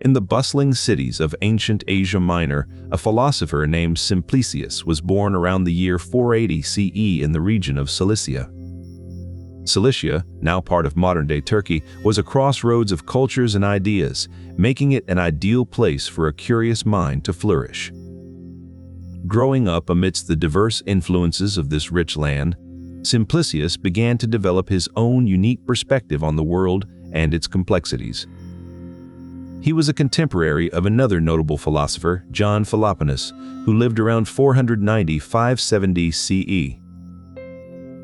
In the bustling cities of ancient Asia Minor, a philosopher named Simplicius was born around the year 480 CE in the region of Cilicia. Cilicia, now part of modern-day Turkey, was a crossroads of cultures and ideas, making it an ideal place for a curious mind to flourish. Growing up amidst the diverse influences of this rich land, Simplicius began to develop his own unique perspective on the world and its complexities. He was a contemporary of another notable philosopher, John Philoponus, who lived around 490–570 CE.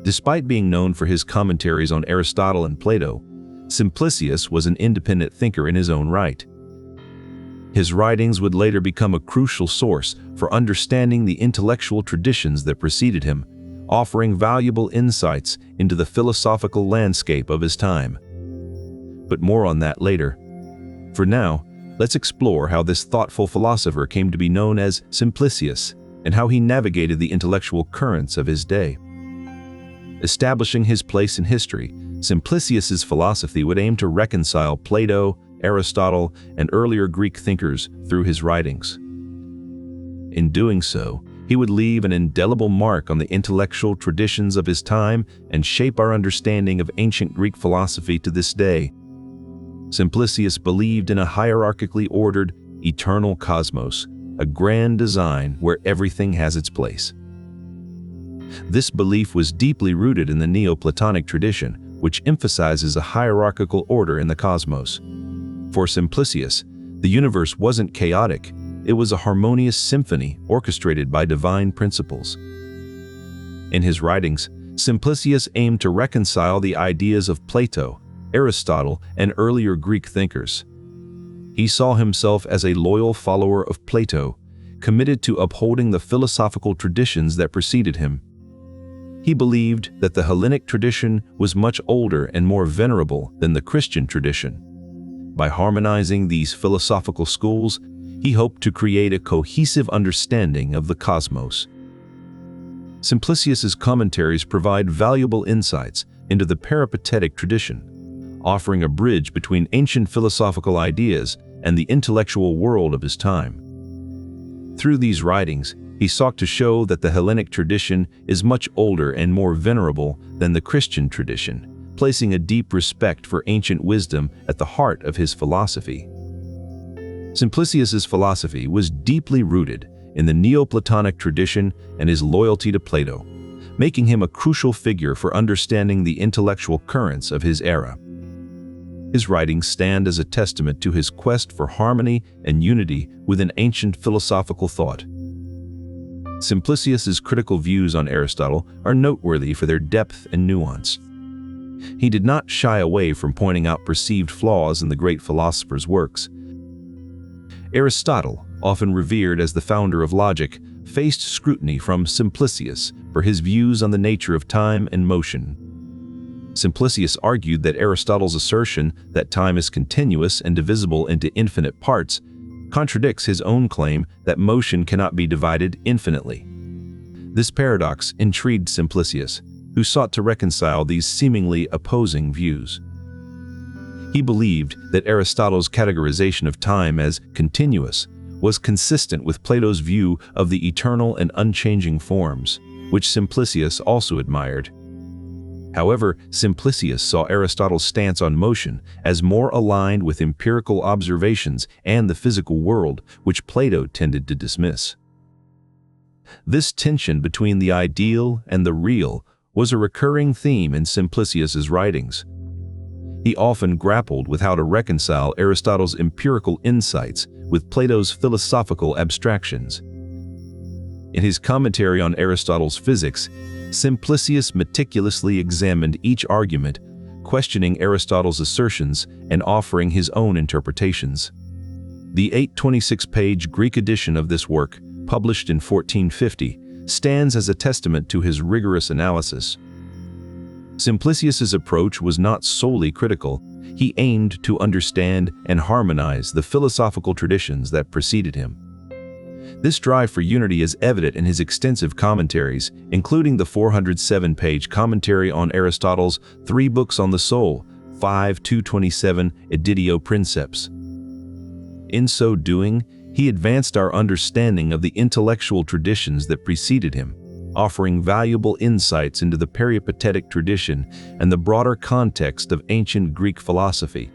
Despite being known for his commentaries on Aristotle and Plato, Simplicius was an independent thinker in his own right. His writings would later become a crucial source for understanding the intellectual traditions that preceded him, offering valuable insights into the philosophical landscape of his time. But more on that later. For now, let's explore how this thoughtful philosopher came to be known as Simplicius and how he navigated the intellectual currents of his day. Establishing his place in history, Simplicius's philosophy would aim to reconcile Plato, Aristotle, and earlier Greek thinkers through his writings. In doing so, he would leave an indelible mark on the intellectual traditions of his time and shape our understanding of ancient Greek philosophy to this day. Simplicius believed in a hierarchically ordered, eternal cosmos, a grand design where everything has its place. This belief was deeply rooted in the Neoplatonic tradition, which emphasizes a hierarchical order in the cosmos. For Simplicius, the universe wasn't chaotic, it was a harmonious symphony orchestrated by divine principles. In his writings, Simplicius aimed to reconcile the ideas of Plato, Aristotle, and earlier Greek thinkers. He saw himself as a loyal follower of Plato, committed to upholding the philosophical traditions that preceded him. He believed that the Hellenic tradition was much older and more venerable than the Christian tradition. By harmonizing these philosophical schools, he hoped to create a cohesive understanding of the cosmos. Simplicius's commentaries provide valuable insights into the peripatetic tradition, offering a bridge between ancient philosophical ideas and the intellectual world of his time. Through these writings, he sought to show that the Hellenic tradition is much older and more venerable than the Christian tradition, placing a deep respect for ancient wisdom at the heart of his philosophy. Simplicius's philosophy was deeply rooted in the Neoplatonic tradition and his loyalty to Plato, making him a crucial figure for understanding the intellectual currents of his era. His writings stand as a testament to his quest for harmony and unity within ancient philosophical thought. Simplicius's critical views on Aristotle are noteworthy for their depth and nuance. He did not shy away from pointing out perceived flaws in the great philosopher's works. Aristotle, often revered as the founder of logic, faced scrutiny from Simplicius for his views on the nature of time and motion. Simplicius argued that Aristotle's assertion that time is continuous and divisible into infinite parts contradicts his own claim that motion cannot be divided infinitely. This paradox intrigued Simplicius, who sought to reconcile these seemingly opposing views. He believed that Aristotle's categorization of time as continuous was consistent with Plato's view of the eternal and unchanging forms, which Simplicius also admired. However, Simplicius saw Aristotle's stance on motion as more aligned with empirical observations and the physical world, which Plato tended to dismiss. This tension between the ideal and the real was a recurring theme in Simplicius's writings. He often grappled with how to reconcile Aristotle's empirical insights with Plato's philosophical abstractions. In his commentary on Aristotle's physics, Simplicius meticulously examined each argument, questioning Aristotle's assertions and offering his own interpretations. The 826-page Greek edition of this work, published in 1450, stands as a testament to his rigorous analysis. Simplicius's approach was not solely critical. He aimed to understand and harmonize the philosophical traditions that preceded him. This drive for unity is evident in his extensive commentaries, including the 407-page commentary on Aristotle's 3 books on the soul, 5 227 Editio Princeps. In so doing, he advanced our understanding of the intellectual traditions that preceded him, offering valuable insights into the peripatetic tradition and the broader context of ancient Greek philosophy.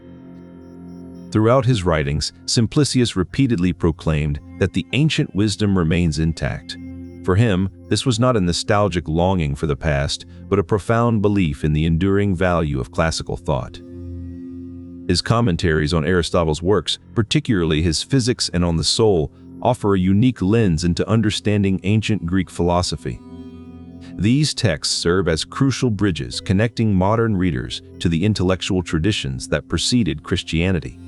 Throughout his writings, Simplicius repeatedly proclaimed that the ancient wisdom remains intact. For him, this was not a nostalgic longing for the past, but a profound belief in the enduring value of classical thought. His commentaries on Aristotle's works, particularly his Physics and On the Soul, offer a unique lens into understanding ancient Greek philosophy. These texts serve as crucial bridges connecting modern readers to the intellectual traditions that preceded Christianity.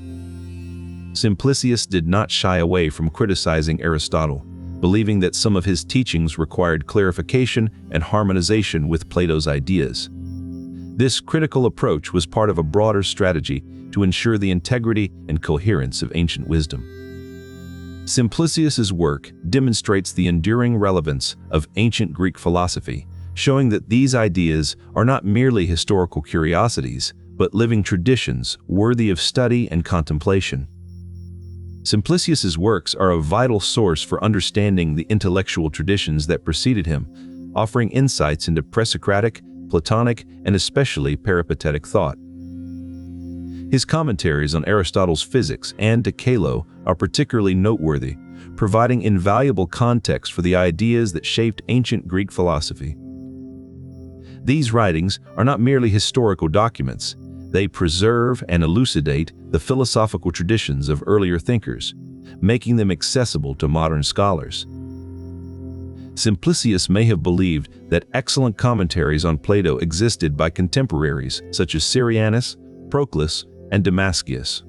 Simplicius did not shy away from criticizing Aristotle, believing that some of his teachings required clarification and harmonization with Plato's ideas. This critical approach was part of a broader strategy to ensure the integrity and coherence of ancient wisdom. Simplicius's work demonstrates the enduring relevance of ancient Greek philosophy, showing that these ideas are not merely historical curiosities, but living traditions worthy of study and contemplation. Simplicius's works are a vital source for understanding the intellectual traditions that preceded him, offering insights into Presocratic, Platonic, and especially peripatetic thought. His commentaries on Aristotle's Physics and De Caelo are particularly noteworthy, providing invaluable context for the ideas that shaped ancient Greek philosophy. These writings are not merely historical documents. They preserve and elucidate the philosophical traditions of earlier thinkers, making them accessible to modern scholars. Simplicius may have believed that excellent commentaries on Plato existed by contemporaries such as Syrianus, Proclus, and Damascius.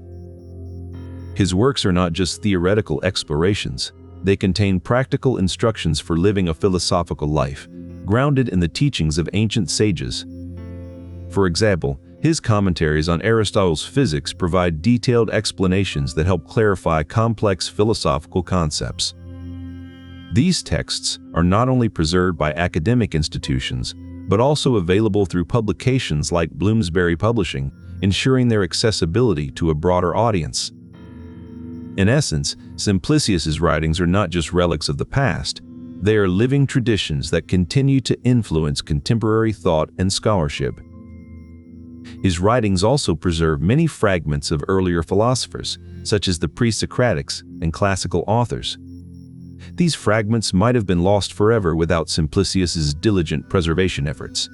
His works are not just theoretical explorations, they contain practical instructions for living a philosophical life, grounded in the teachings of ancient sages. For example, his commentaries on Aristotle's Physics provide detailed explanations that help clarify complex philosophical concepts. These texts are not only preserved by academic institutions, but also available through publications like Bloomsbury Publishing, ensuring their accessibility to a broader audience. In essence, Simplicius's writings are not just relics of the past, they are living traditions that continue to influence contemporary thought and scholarship. His writings also preserve many fragments of earlier philosophers, such as the Pre-Socratics and classical authors. These fragments might have been lost forever without Simplicius's diligent preservation efforts.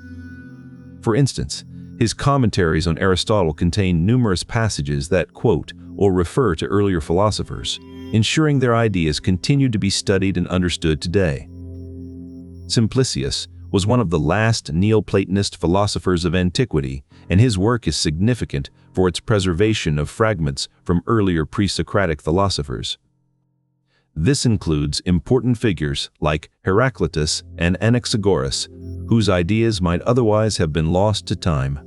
For instance, his commentaries on Aristotle contain numerous passages that quote or refer to earlier philosophers, ensuring their ideas continue to be studied and understood today. Simplicius was one of the last Neoplatonist philosophers of antiquity, and his work is significant for its preservation of fragments from earlier pre-Socratic philosophers. This includes important figures like Heraclitus and Anaxagoras, whose ideas might otherwise have been lost to time.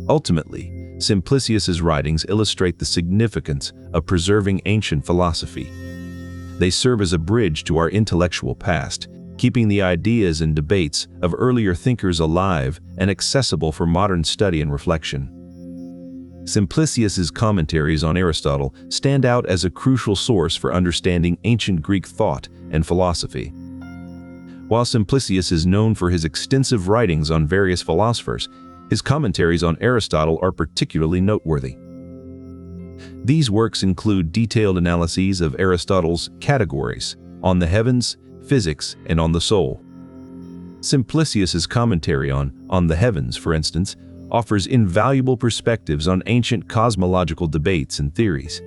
Ultimately, Simplicius's writings illustrate the significance of preserving ancient philosophy. They serve as a bridge to our intellectual past, keeping the ideas and debates of earlier thinkers alive and accessible for modern study and reflection. Simplicius's commentaries on Aristotle stand out as a crucial source for understanding ancient Greek thought and philosophy. While Simplicius is known for his extensive writings on various philosophers, his commentaries on Aristotle are particularly noteworthy. These works include detailed analyses of Aristotle's categories, On the Heavens, Physics, and On the Soul. Simplicius's commentary on the Heavens, for instance, offers invaluable perspectives on ancient cosmological debates and theories.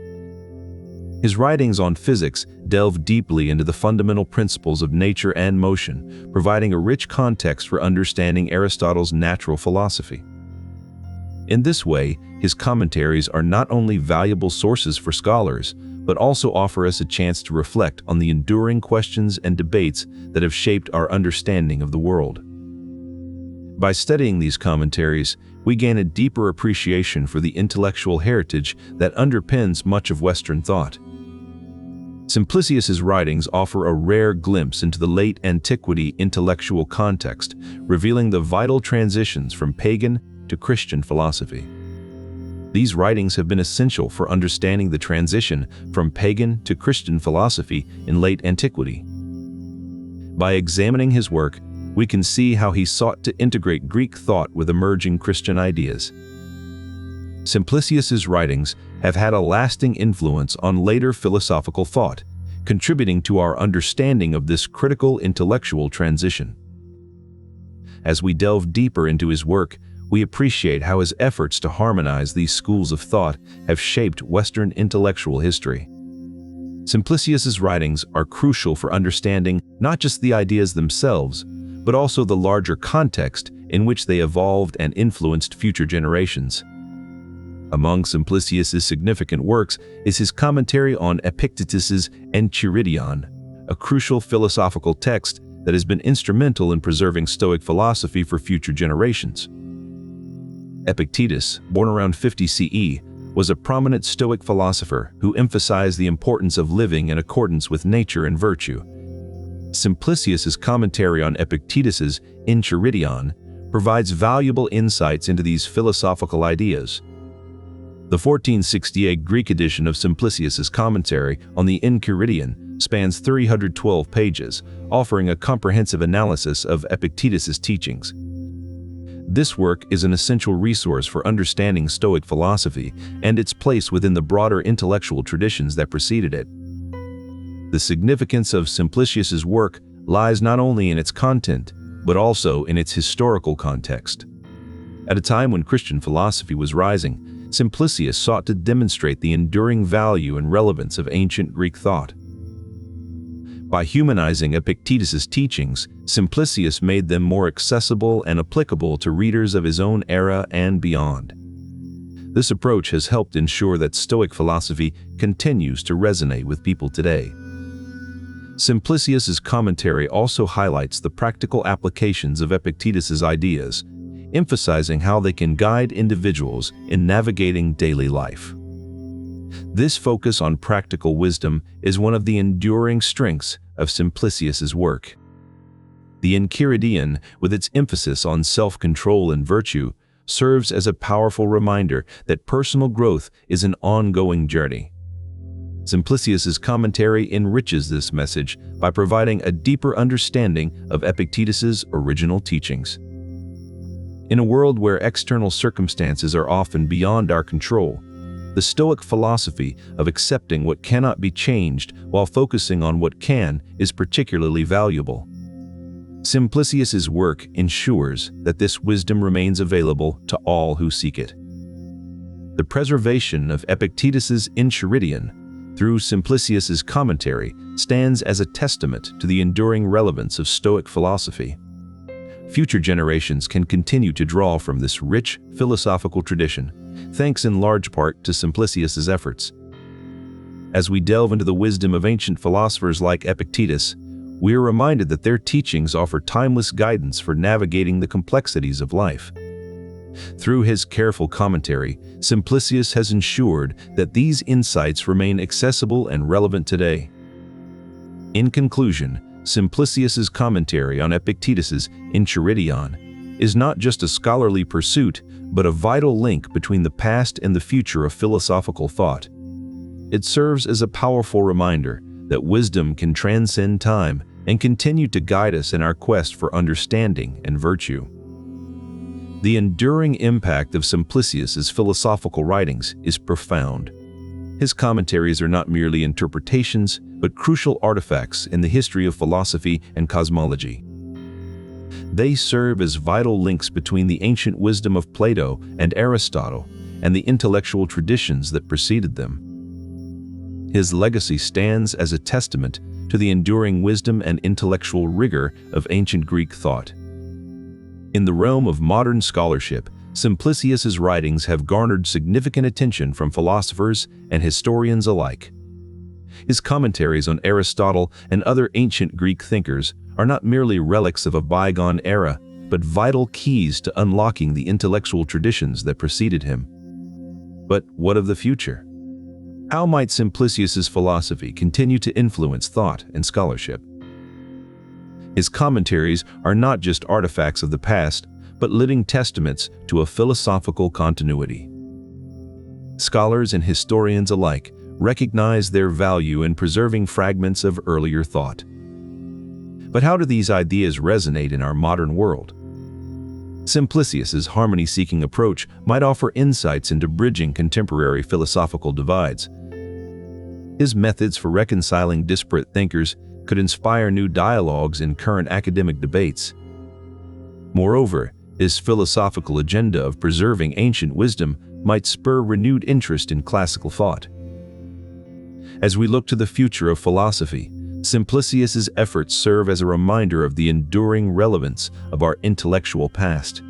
His writings on physics delve deeply into the fundamental principles of nature and motion, providing a rich context for understanding Aristotle's natural philosophy. In this way, his commentaries are not only valuable sources for scholars, but also offer us a chance to reflect on the enduring questions and debates that have shaped our understanding of the world. By studying these commentaries, we gain a deeper appreciation for the intellectual heritage that underpins much of Western thought. Simplicius's writings offer a rare glimpse into the late antiquity intellectual context, revealing the vital transitions from pagan to Christian philosophy. These writings have been essential for understanding the transition from pagan to Christian philosophy in late antiquity. By examining his work, we can see how he sought to integrate Greek thought with emerging Christian ideas. Simplicius's writings have had a lasting influence on later philosophical thought, contributing to our understanding of this critical intellectual transition. As we delve deeper into his work, we appreciate how his efforts to harmonize these schools of thought have shaped Western intellectual history. Simplicius's writings are crucial for understanding not just the ideas themselves, but also the larger context in which they evolved and influenced future generations. Among Simplicius's significant works is his commentary on Epictetus's Enchiridion, a crucial philosophical text that has been instrumental in preserving Stoic philosophy for future generations. Epictetus, born around 50 CE, was a prominent Stoic philosopher who emphasized the importance of living in accordance with nature and virtue. Simplicius's commentary on Epictetus's Enchiridion provides valuable insights into these philosophical ideas. The 1468 Greek edition of Simplicius's commentary on the Enchiridion spans 312 pages, offering a comprehensive analysis of Epictetus's teachings. This work is an essential resource for understanding Stoic philosophy and its place within the broader intellectual traditions that preceded it. The significance of Simplicius's work lies not only in its content, but also in its historical context. At a time when Christian philosophy was rising, Simplicius sought to demonstrate the enduring value and relevance of ancient Greek thought. By humanizing Epictetus's teachings, Simplicius made them more accessible and applicable to readers of his own era and beyond. This approach has helped ensure that Stoic philosophy continues to resonate with people today. Simplicius's commentary also highlights the practical applications of Epictetus's ideas, emphasizing how they can guide individuals in navigating daily life. This focus on practical wisdom is one of the enduring strengths of Simplicius's work. The Enchiridion, with its emphasis on self-control and virtue, serves as a powerful reminder that personal growth is an ongoing journey. Simplicius's commentary enriches this message by providing a deeper understanding of Epictetus's original teachings. In a world where external circumstances are often beyond our control, the Stoic philosophy of accepting what cannot be changed while focusing on what can is particularly valuable. Simplicius's work ensures that this wisdom remains available to all who seek it. The preservation of Epictetus's Enchiridion through Simplicius's commentary stands as a testament to the enduring relevance of Stoic philosophy. Future generations can continue to draw from this rich philosophical tradition, thanks in large part to Simplicius's efforts. As we delve into the wisdom of ancient philosophers like Epictetus, we are reminded that their teachings offer timeless guidance for navigating the complexities of life. Through his careful commentary, Simplicius has ensured that these insights remain accessible and relevant today. In conclusion, Simplicius's commentary on Epictetus's Enchiridion is not just a scholarly pursuit, but a vital link between the past and the future of philosophical thought. It serves as a powerful reminder that wisdom can transcend time and continue to guide us in our quest for understanding and virtue. The enduring impact of Simplicius's philosophical writings is profound. His commentaries are not merely interpretations, but crucial artifacts in the history of philosophy and cosmology. They serve as vital links between the ancient wisdom of Plato and Aristotle and the intellectual traditions that preceded them. His legacy stands as a testament to the enduring wisdom and intellectual rigor of ancient Greek thought. In the realm of modern scholarship, Simplicius's writings have garnered significant attention from philosophers and historians alike. His commentaries on Aristotle and other ancient Greek thinkers are not merely relics of a bygone era, but vital keys to unlocking the intellectual traditions that preceded him. But what of the future? How might Simplicius's philosophy continue to influence thought and scholarship? His commentaries are not just artifacts of the past, but living testaments to a philosophical continuity. scholars and historians alike recognize their value in preserving fragments of earlier thought. But how do these ideas resonate in our modern world? Simplicius's harmony-seeking approach might offer insights into bridging contemporary philosophical divides. His methods for reconciling disparate thinkers could inspire new dialogues in current academic debates. Moreover, his philosophical agenda of preserving ancient wisdom might spur renewed interest in classical thought. As we look to the future of philosophy, Simplicius's efforts serve as a reminder of the enduring relevance of our intellectual past.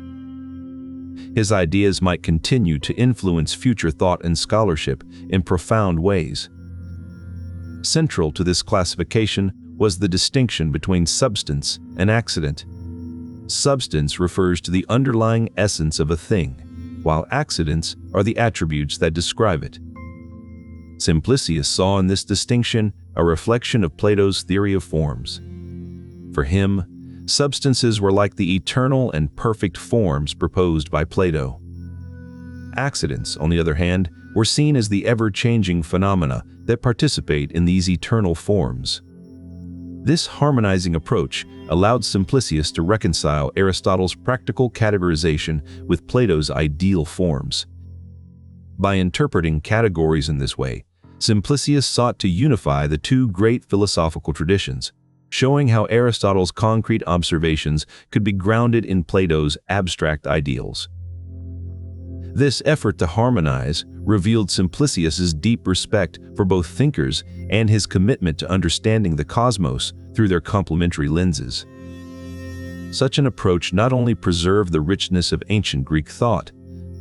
His ideas might continue to influence future thought and scholarship in profound ways. Central to this classification was the distinction between substance and accident. Substance refers to the underlying essence of a thing, while accidents are the attributes that describe it. Simplicius saw in this distinction a reflection of Plato's theory of forms. For him, substances were like the eternal and perfect forms proposed by Plato. Accidents, on the other hand, were seen as the ever-changing phenomena that participate in these eternal forms. This harmonizing approach allowed Simplicius to reconcile Aristotle's practical categorization with Plato's ideal forms. By interpreting categories in this way, Simplicius sought to unify the two great philosophical traditions, showing how Aristotle's concrete observations could be grounded in Plato's abstract ideals. This effort to harmonize revealed Simplicius's deep respect for both thinkers and his commitment to understanding the cosmos through their complementary lenses. Such an approach not only preserved the richness of ancient Greek thought,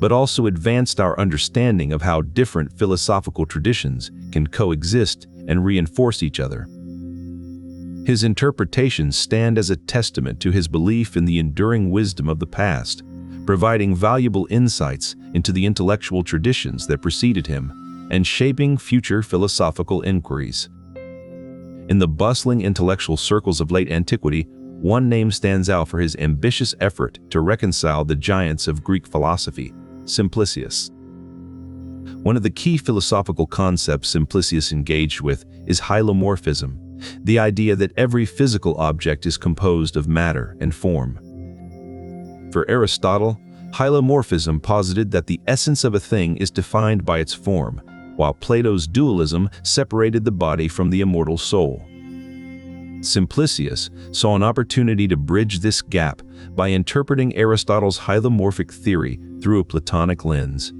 but also advanced our understanding of how different philosophical traditions can coexist and reinforce each other. His interpretations stand as a testament to his belief in the enduring wisdom of the past, providing valuable insights into the intellectual traditions that preceded him and shaping future philosophical inquiries. In the bustling intellectual circles of late antiquity, one name stands out for his ambitious effort to reconcile the giants of Greek philosophy, Simplicius. One of the key philosophical concepts Simplicius engaged with is hylomorphism, the idea that every physical object is composed of matter and form. For Aristotle, hylomorphism posited that the essence of a thing is defined by its form, while Plato's dualism separated the body from the immortal soul. Simplicius saw an opportunity to bridge this gap by interpreting Aristotle's hylomorphic theory through a Platonic lens.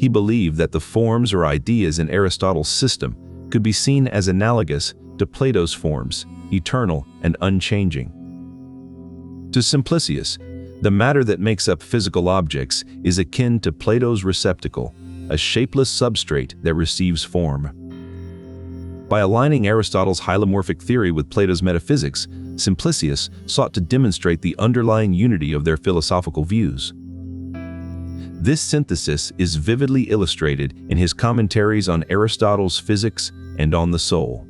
He believed that the forms or ideas in Aristotle's system could be seen as analogous to Plato's forms, eternal and unchanging. To Simplicius, the matter that makes up physical objects is akin to Plato's receptacle, a shapeless substrate that receives form. By aligning Aristotle's hylomorphic theory with Plato's metaphysics, Simplicius sought to demonstrate the underlying unity of their philosophical views. This synthesis is vividly illustrated in his commentaries on Aristotle's physics and on the soul.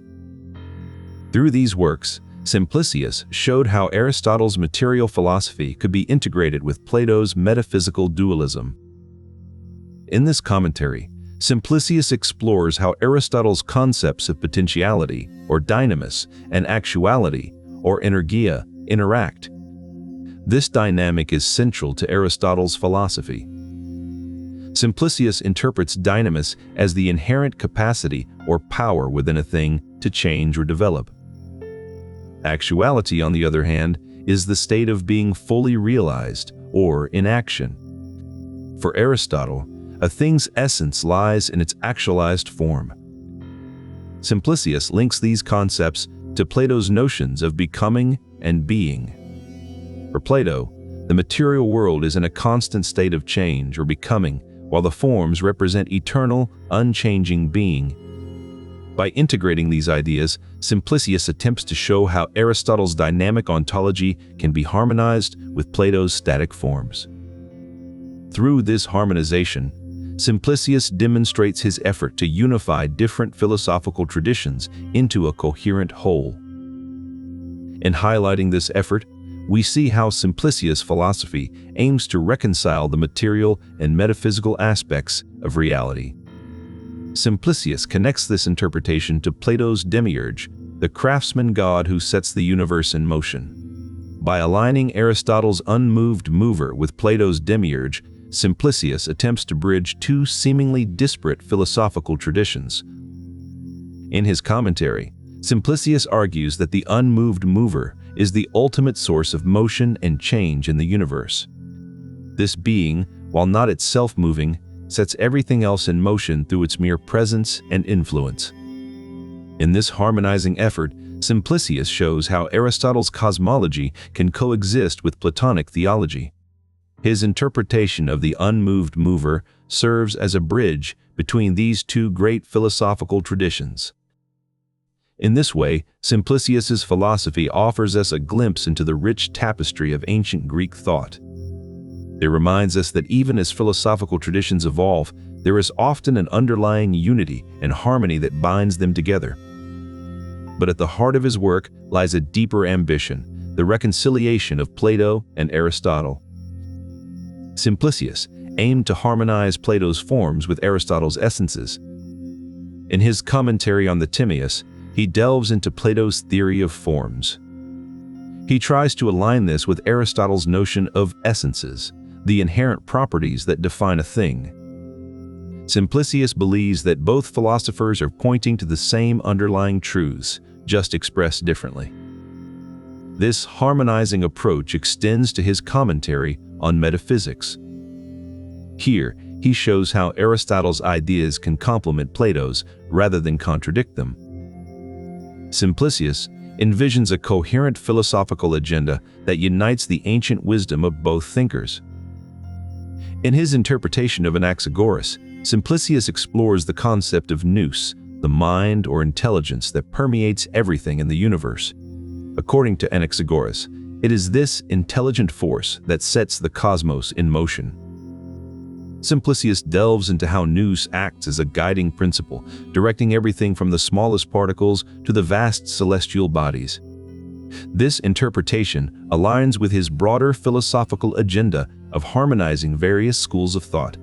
Through these works, Simplicius showed how Aristotle's material philosophy could be integrated with Plato's metaphysical dualism. In this commentary, Simplicius explores how Aristotle's concepts of potentiality, or dynamis, and actuality, or energia, interact. This dynamic is central to Aristotle's philosophy. Simplicius interprets dynamis as the inherent capacity or power within a thing to change or develop. Actuality, on the other hand, is the state of being fully realized or in action. For Aristotle, a thing's essence lies in its actualized form. Simplicius links these concepts to Plato's notions of becoming and being. For Plato, the material world is in a constant state of change or becoming, while the forms represent eternal, unchanging being. By integrating these ideas, Simplicius attempts to show how Aristotle's dynamic ontology can be harmonized with Plato's static forms. Through this harmonization, Simplicius demonstrates his effort to unify different philosophical traditions into a coherent whole. In highlighting this effort, we see how Simplicius' philosophy aims to reconcile the material and metaphysical aspects of reality. Simplicius connects this interpretation to Plato's demiurge, the craftsman god who sets the universe in motion. By aligning Aristotle's unmoved mover with Plato's demiurge, Simplicius attempts to bridge two seemingly disparate philosophical traditions. In his commentary, Simplicius argues that the unmoved mover is the ultimate source of motion and change in the universe. This being, while not itself moving, sets everything else in motion through its mere presence and influence. In this harmonizing effort, Simplicius shows how Aristotle's cosmology can coexist with Platonic theology. His interpretation of the unmoved mover serves as a bridge between these two great philosophical traditions. In this way, Simplicius's philosophy offers us a glimpse into the rich tapestry of ancient Greek thought. It reminds us that even as philosophical traditions evolve, there is often an underlying unity and harmony that binds them together. But at the heart of his work lies a deeper ambition, the reconciliation of Plato and Aristotle. Simplicius aimed to harmonize Plato's forms with Aristotle's essences. In his commentary on the Timaeus, he delves into Plato's theory of forms. He tries to align this with Aristotle's notion of essences, the inherent properties that define a thing. Simplicius believes that both philosophers are pointing to the same underlying truths, just expressed differently. This harmonizing approach extends to his commentary on metaphysics. Here, he shows how Aristotle's ideas can complement Plato's rather than contradict them. Simplicius envisions a coherent philosophical agenda that unites the ancient wisdom of both thinkers. In his interpretation of Anaxagoras, Simplicius explores the concept of Nous, the mind or intelligence that permeates everything in the universe. According to Anaxagoras, it is this intelligent force that sets the cosmos in motion. Simplicius delves into how Nous acts as a guiding principle, directing everything from the smallest particles to the vast celestial bodies. This interpretation aligns with his broader philosophical agenda of harmonizing various schools of thought.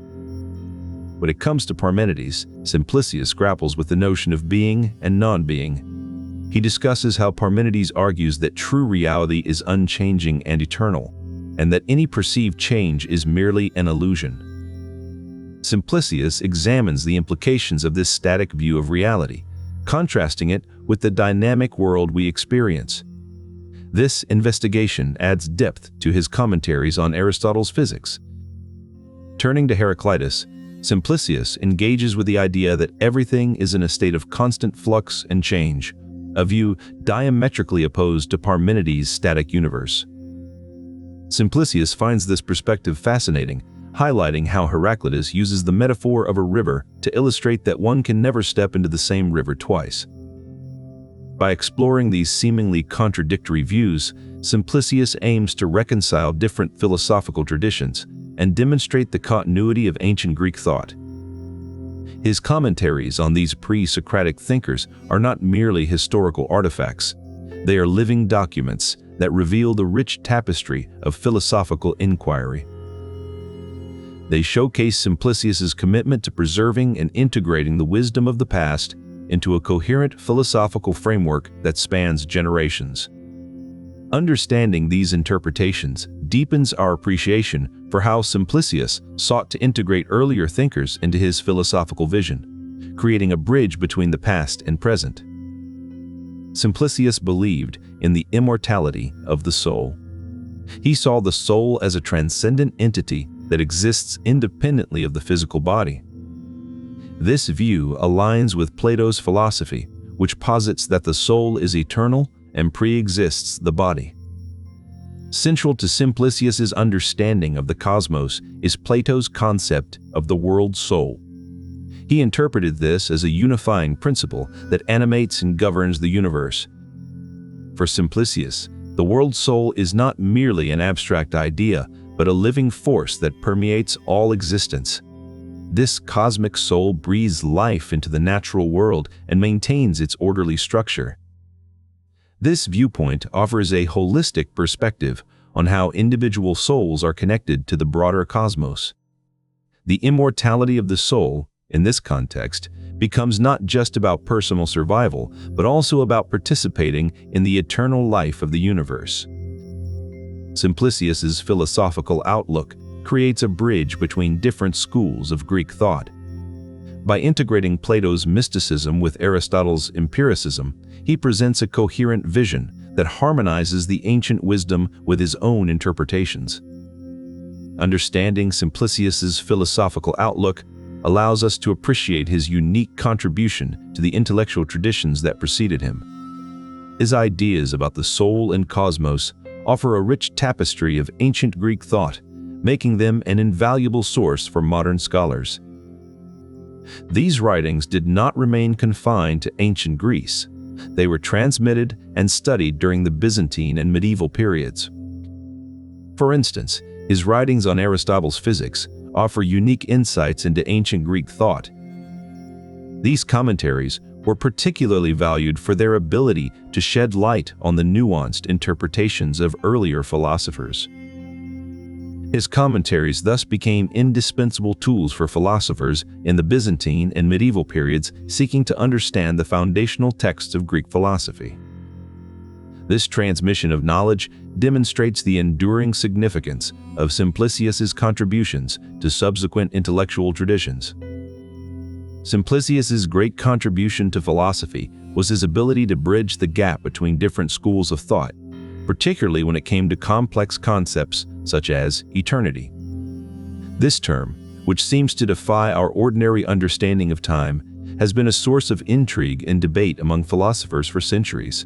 When it comes to Parmenides, Simplicius grapples with the notion of being and non-being. He discusses how Parmenides argues that true reality is unchanging and eternal, and that any perceived change is merely an illusion. Simplicius examines the implications of this static view of reality, contrasting it with the dynamic world we experience. This investigation adds depth to his commentaries on Aristotle's physics. Turning to Heraclitus, Simplicius engages with the idea that everything is in a state of constant flux and change, a view diametrically opposed to Parmenides' static universe. Simplicius finds this perspective fascinating, highlighting how Heraclitus uses the metaphor of a river to illustrate that one can never step into the same river twice. By exploring these seemingly contradictory views, Simplicius aims to reconcile different philosophical traditions and demonstrate the continuity of ancient Greek thought. His commentaries on these pre-Socratic thinkers are not merely historical artifacts. They are living documents that reveal the rich tapestry of philosophical inquiry. They showcase Simplicius's commitment to preserving and integrating the wisdom of the past into a coherent philosophical framework that spans generations. Understanding these interpretations deepens our appreciation for how Simplicius sought to integrate earlier thinkers into his philosophical vision, creating a bridge between the past and present. Simplicius believed in the immortality of the soul. He saw the soul as a transcendent entity that exists independently of the physical body. This view aligns with Plato's philosophy, which posits that the soul is eternal and pre-exists the body. Central to Simplicius's understanding of the cosmos is Plato's concept of the world soul. He interpreted this as a unifying principle that animates and governs the universe. For Simplicius, the world soul is not merely an abstract idea, but a living force that permeates all existence. This cosmic soul breathes life into the natural world and maintains its orderly structure. This viewpoint offers a holistic perspective, on how individual souls are connected to the broader cosmos. The immortality of the soul, in this context, becomes not just about personal survival, but also about participating in the eternal life of the universe. Simplicius's philosophical outlook creates a bridge between different schools of Greek thought. By integrating Plato's mysticism with Aristotle's empiricism, he presents a coherent vision that harmonizes the ancient wisdom with his own interpretations. Understanding Simplicius's philosophical outlook allows us to appreciate his unique contribution to the intellectual traditions that preceded him. His ideas about the soul and cosmos offer a rich tapestry of ancient Greek thought, making them an invaluable source for modern scholars. These writings did not remain confined to ancient Greece. They were transmitted and studied during the Byzantine and medieval periods. For instance, his writings on Aristotle's physics offer unique insights into ancient Greek thought. These commentaries were particularly valued for their ability to shed light on the nuanced interpretations of earlier philosophers. His commentaries thus became indispensable tools for philosophers in the Byzantine and medieval periods seeking to understand the foundational texts of Greek philosophy. This transmission of knowledge demonstrates the enduring significance of Simplicius's contributions to subsequent intellectual traditions. Simplicius's great contribution to philosophy was his ability to bridge the gap between different schools of thought, particularly when it came to complex concepts such as eternity. This term, which seems to defy our ordinary understanding of time, has been a source of intrigue and debate among philosophers for centuries.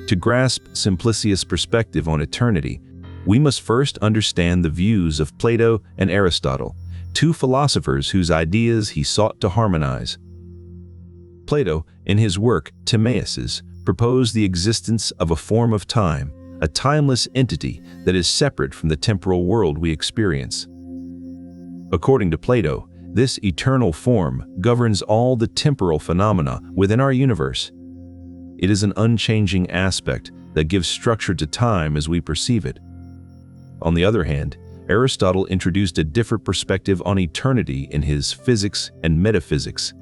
To grasp Simplicius' perspective on eternity, we must first understand the views of Plato and Aristotle, two philosophers whose ideas he sought to harmonize. Plato, in his work Timaeus, proposed the existence of a form of time, a timeless entity that is separate from the temporal world we experience. According to Plato, this eternal form governs all the temporal phenomena within our universe. It is an unchanging aspect that gives structure to time as we perceive it. On the other hand, Aristotle introduced a different perspective on eternity in his Physics and Metaphysics.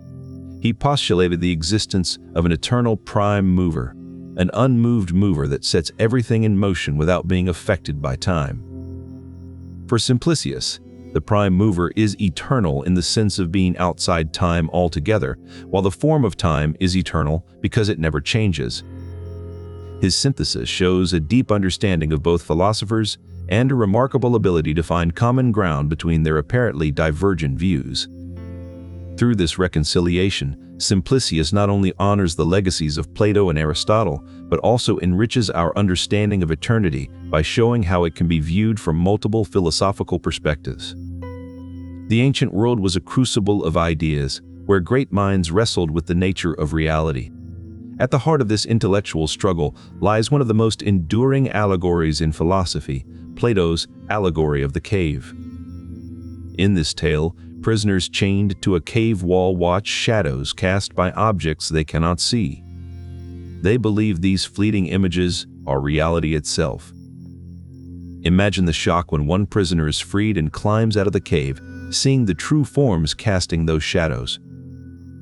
He postulated the existence of an eternal prime mover, an unmoved mover that sets everything in motion without being affected by time. For Simplicius, the prime mover is eternal in the sense of being outside time altogether, while the form of time is eternal because it never changes. His synthesis shows a deep understanding of both philosophers and a remarkable ability to find common ground between their apparently divergent views. Through this reconciliation, Simplicius not only honors the legacies of Plato and Aristotle, but also enriches our understanding of eternity by showing how it can be viewed from multiple philosophical perspectives. The ancient world was a crucible of ideas, where great minds wrestled with the nature of reality. At the heart of this intellectual struggle lies one of the most enduring allegories in philosophy, Plato's Allegory of the Cave. In this tale, prisoners chained to a cave wall watch shadows cast by objects they cannot see. They believe these fleeting images are reality itself. Imagine the shock when one prisoner is freed and climbs out of the cave, seeing the true forms casting those shadows.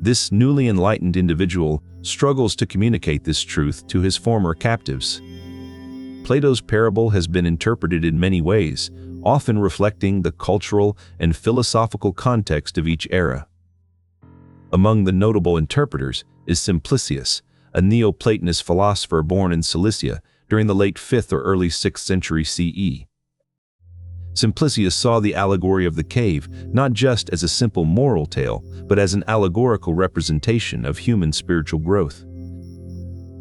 This newly enlightened individual struggles to communicate this truth to his former captives. Plato's parable has been interpreted in many ways, often reflecting the cultural and philosophical context of each era. Among the notable interpreters is Simplicius, a Neoplatonist philosopher born in Cilicia during the late 5th or early 6th century CE. Simplicius saw the allegory of the cave not just as a simple moral tale, but as an allegorical representation of human spiritual growth.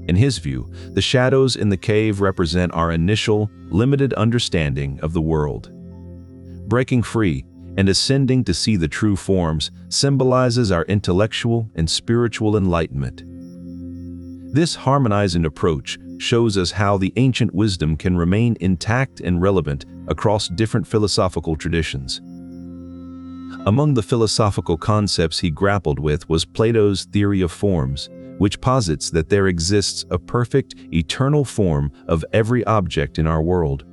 In his view, the shadows in the cave represent our initial, limited understanding of the world. Breaking free and ascending to see the true forms symbolizes our intellectual and spiritual enlightenment. This harmonizing approach shows us how the ancient wisdom can remain intact and relevant across different philosophical traditions. Among the philosophical concepts he grappled with was Plato's theory of forms, which posits that there exists a perfect, eternal form of every object in our world.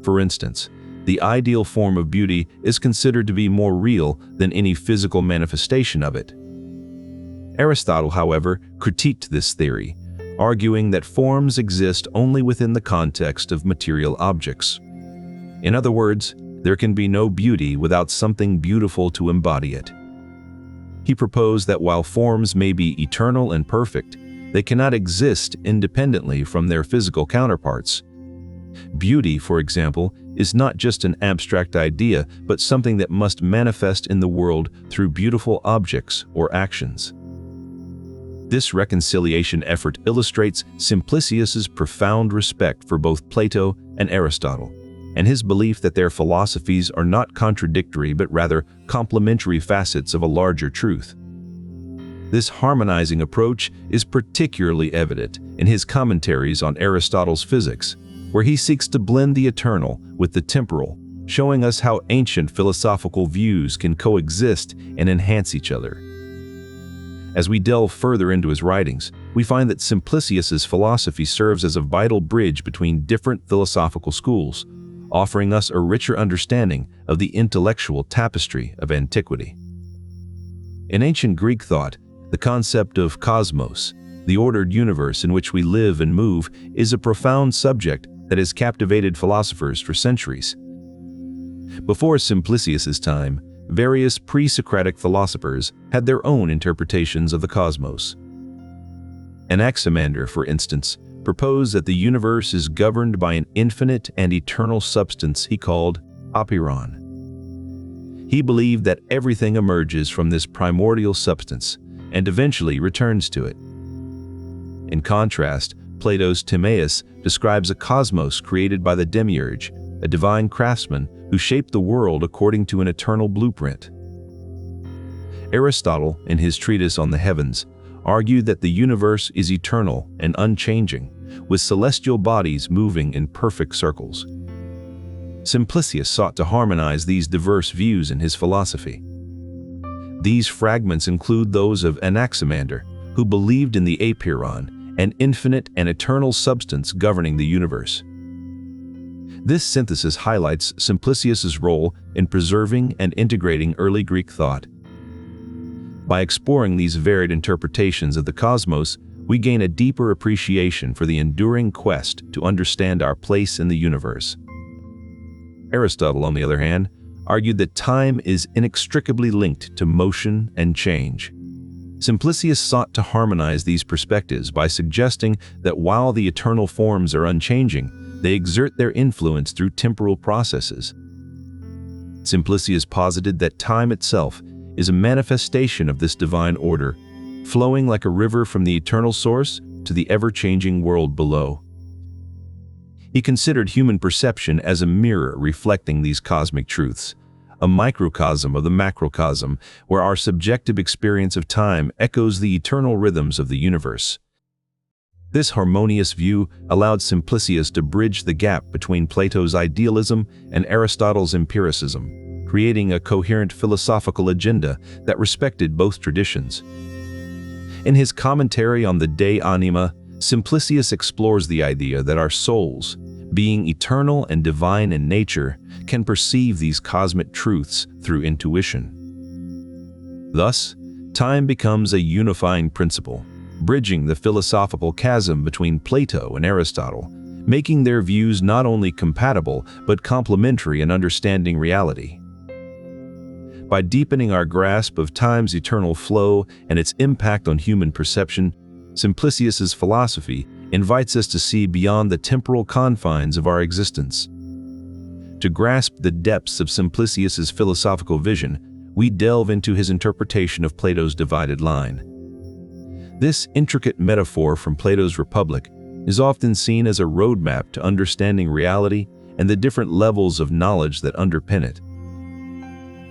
For instance, the ideal form of beauty is considered to be more real than any physical manifestation of it. Aristotle, however, critiqued this theory, arguing that forms exist only within the context of material objects. In other words, there can be no beauty without something beautiful to embody it. He proposed that while forms may be eternal and perfect, they cannot exist independently from their physical counterparts. Beauty, for example, is not just an abstract idea, but something that must manifest in the world through beautiful objects or actions. This reconciliation effort illustrates Simplicius's profound respect for both Plato and Aristotle, and his belief that their philosophies are not contradictory but rather complementary facets of a larger truth. This harmonizing approach is particularly evident in his commentaries on Aristotle's physics, where he seeks to blend the eternal with the temporal, showing us how ancient philosophical views can coexist and enhance each other. As we delve further into his writings, we find that Simplicius's philosophy serves as a vital bridge between different philosophical schools, offering us a richer understanding of the intellectual tapestry of antiquity. In ancient Greek thought, the concept of cosmos, the ordered universe in which we live and move, is a profound subject that has captivated philosophers for centuries. Before Simplicius's time, various pre-Socratic philosophers had their own interpretations of the cosmos. Anaximander, for instance, proposed that the universe is governed by an infinite and eternal substance he called apeiron. He believed that everything emerges from this primordial substance and eventually returns to it. In contrast, Plato's Timaeus describes a cosmos created by the demiurge, a divine craftsman who shaped the world according to an eternal blueprint. Aristotle, in his treatise on the heavens, argued that the universe is eternal and unchanging, with celestial bodies moving in perfect circles. Simplicius sought to harmonize these diverse views in his philosophy. These fragments include those of Anaximander, who believed in the apeiron, an infinite and eternal substance governing the universe. This synthesis highlights Simplicius's role in preserving and integrating early Greek thought. By exploring these varied interpretations of the cosmos, we gain a deeper appreciation for the enduring quest to understand our place in the universe. Aristotle, on the other hand, argued that time is inextricably linked to motion and change. Simplicius sought to harmonize these perspectives by suggesting that while the eternal forms are unchanging, they exert their influence through temporal processes. Simplicius posited that time itself is a manifestation of this divine order, flowing like a river from the eternal source to the ever-changing world below. He considered human perception as a mirror reflecting these cosmic truths, a microcosm of the macrocosm, where our subjective experience of time echoes the eternal rhythms of the universe. This harmonious view allowed Simplicius to bridge the gap between Plato's idealism and Aristotle's empiricism, creating a coherent philosophical agenda that respected both traditions. In his commentary on the De Anima, Simplicius explores the idea that our souls, being eternal and divine in nature, can perceive these cosmic truths through intuition. Thus, time becomes a unifying principle, bridging the philosophical chasm between Plato and Aristotle, making their views not only compatible but complementary in understanding reality. By deepening our grasp of time's eternal flow and its impact on human perception, Simplicius's philosophy invites us to see beyond the temporal confines of our existence. To grasp the depths of Simplicius's philosophical vision, we delve into his interpretation of Plato's divided line. This intricate metaphor from Plato's Republic is often seen as a roadmap to understanding reality and the different levels of knowledge that underpin it.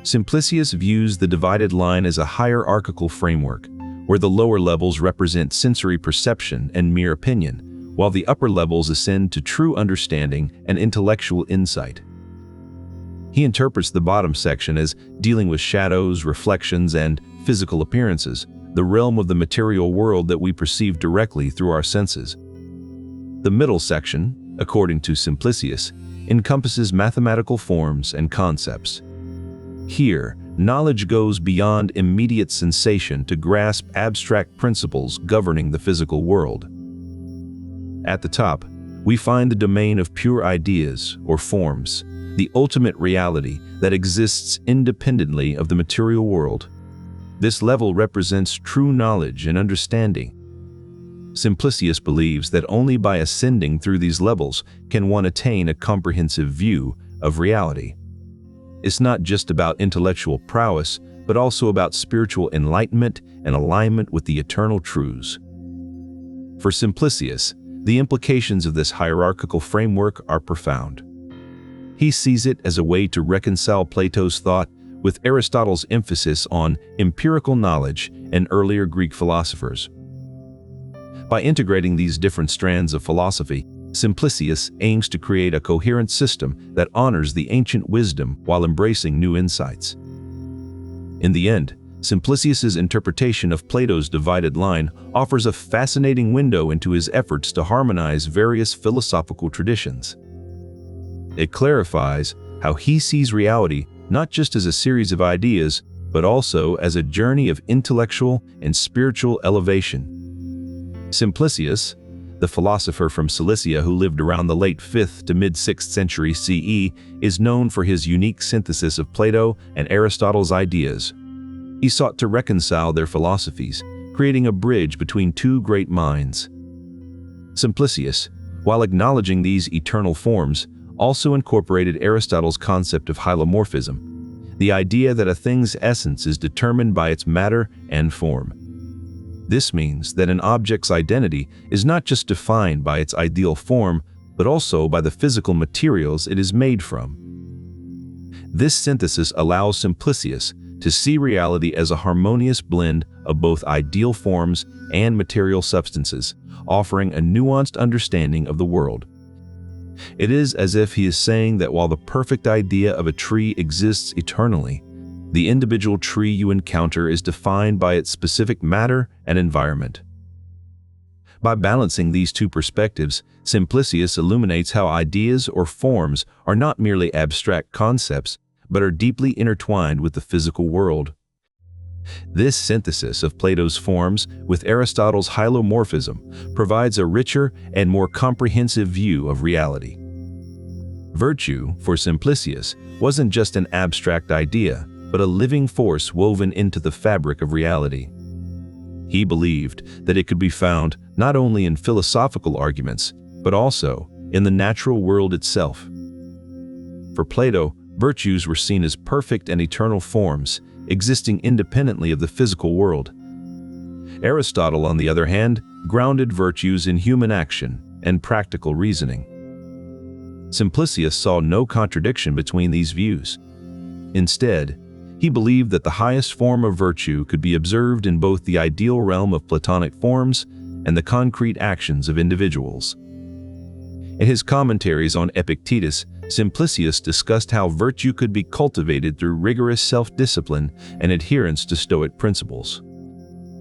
Simplicius views the divided line as a hierarchical framework, where the lower levels represent sensory perception and mere opinion, while the upper levels ascend to true understanding and intellectual insight. He interprets the bottom section as dealing with shadows, reflections, and physical appearances, the realm of the material world that we perceive directly through our senses. The middle section, according to Simplicius, encompasses mathematical forms and concepts. Here, knowledge goes beyond immediate sensation to grasp abstract principles governing the physical world. At the top, we find the domain of pure ideas or forms, the ultimate reality that exists independently of the material world. This level represents true knowledge and understanding. Simplicius believes that only by ascending through these levels can one attain a comprehensive view of reality. It's not just about intellectual prowess, but also about spiritual enlightenment and alignment with the eternal truths. For Simplicius, the implications of this hierarchical framework are profound. He sees it as a way to reconcile Plato's thought with Aristotle's emphasis on empirical knowledge and earlier Greek philosophers. By integrating these different strands of philosophy, Simplicius aims to create a coherent system that honors the ancient wisdom while embracing new insights. In the end, Simplicius's interpretation of Plato's divided line offers a fascinating window into his efforts to harmonize various philosophical traditions. It clarifies how he sees reality not just as a series of ideas, but also as a journey of intellectual and spiritual elevation. Simplicius, the philosopher from Cilicia who lived around the late 5th to mid-6th century CE, is known for his unique synthesis of Plato and Aristotle's ideas. He sought to reconcile their philosophies, creating a bridge between two great minds. Simplicius, while acknowledging these eternal forms, also incorporated Aristotle's concept of hylomorphism, the idea that a thing's essence is determined by its matter and form. This means that an object's identity is not just defined by its ideal form, but also by the physical materials it is made from. This synthesis allows Simplicius to see reality as a harmonious blend of both ideal forms and material substances, offering a nuanced understanding of the world. It is as if he is saying that while the perfect idea of a tree exists eternally, the individual tree you encounter is defined by its specific matter and environment. By balancing these two perspectives, Simplicius illuminates how ideas or forms are not merely abstract concepts, but are deeply intertwined with the physical world. This synthesis of Plato's forms with Aristotle's hylomorphism provides a richer and more comprehensive view of reality. Virtue, for Simplicius, wasn't just an abstract idea, but a living force woven into the fabric of reality. He believed that it could be found not only in philosophical arguments, but also in the natural world itself. For Plato, virtues were seen as perfect and eternal forms, existing independently of the physical world. Aristotle, on the other hand, grounded virtues in human action and practical reasoning. Simplicius saw no contradiction between these views. Instead, he believed that the highest form of virtue could be observed in both the ideal realm of Platonic forms and the concrete actions of individuals. In his Commentaries on Epictetus, Simplicius discussed how virtue could be cultivated through rigorous self-discipline and adherence to Stoic principles.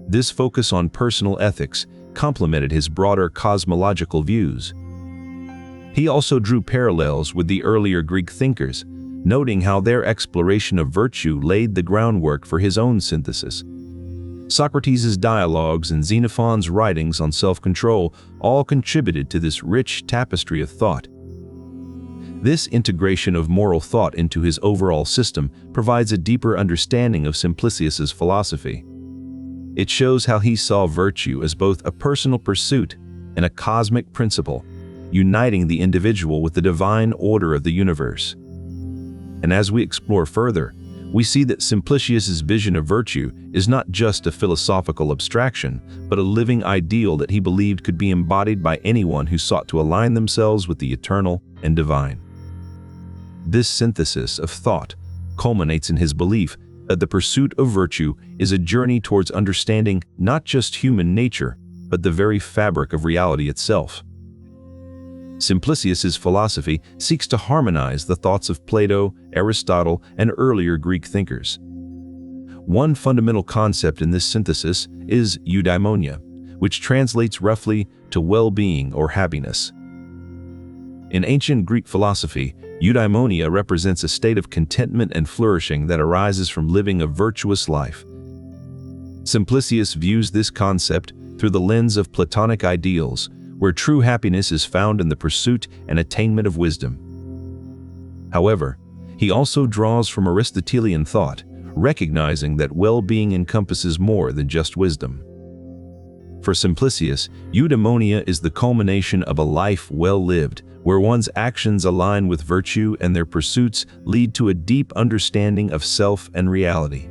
This focus on personal ethics complemented his broader cosmological views. He also drew parallels with the earlier Greek thinkers, noting how their exploration of virtue laid the groundwork for his own synthesis. Socrates' dialogues and Xenophon's writings on self-control all contributed to this rich tapestry of thought. This integration of moral thought into his overall system provides a deeper understanding of Simplicius's philosophy. It shows how he saw virtue as both a personal pursuit and a cosmic principle, uniting the individual with the divine order of the universe. And as we explore further, we see that Simplicius's vision of virtue is not just a philosophical abstraction, but a living ideal that he believed could be embodied by anyone who sought to align themselves with the eternal and divine. This synthesis of thought culminates in his belief that the pursuit of virtue is a journey towards understanding not just human nature, but the very fabric of reality itself. Simplicius's philosophy seeks to harmonize the thoughts of Plato, Aristotle, and earlier Greek thinkers. One fundamental concept in this synthesis is eudaimonia, which translates roughly to well-being or happiness. In ancient Greek philosophy, Eudaimonia represents a state of contentment and flourishing that arises from living a virtuous life. Simplicius views this concept through the lens of Platonic ideals, where true happiness is found in the pursuit and attainment of wisdom. However, he also draws from Aristotelian thought, recognizing that well-being encompasses more than just wisdom. For Simplicius, Eudaimonia is the culmination of a life well lived, where one's actions align with virtue and their pursuits lead to a deep understanding of self and reality.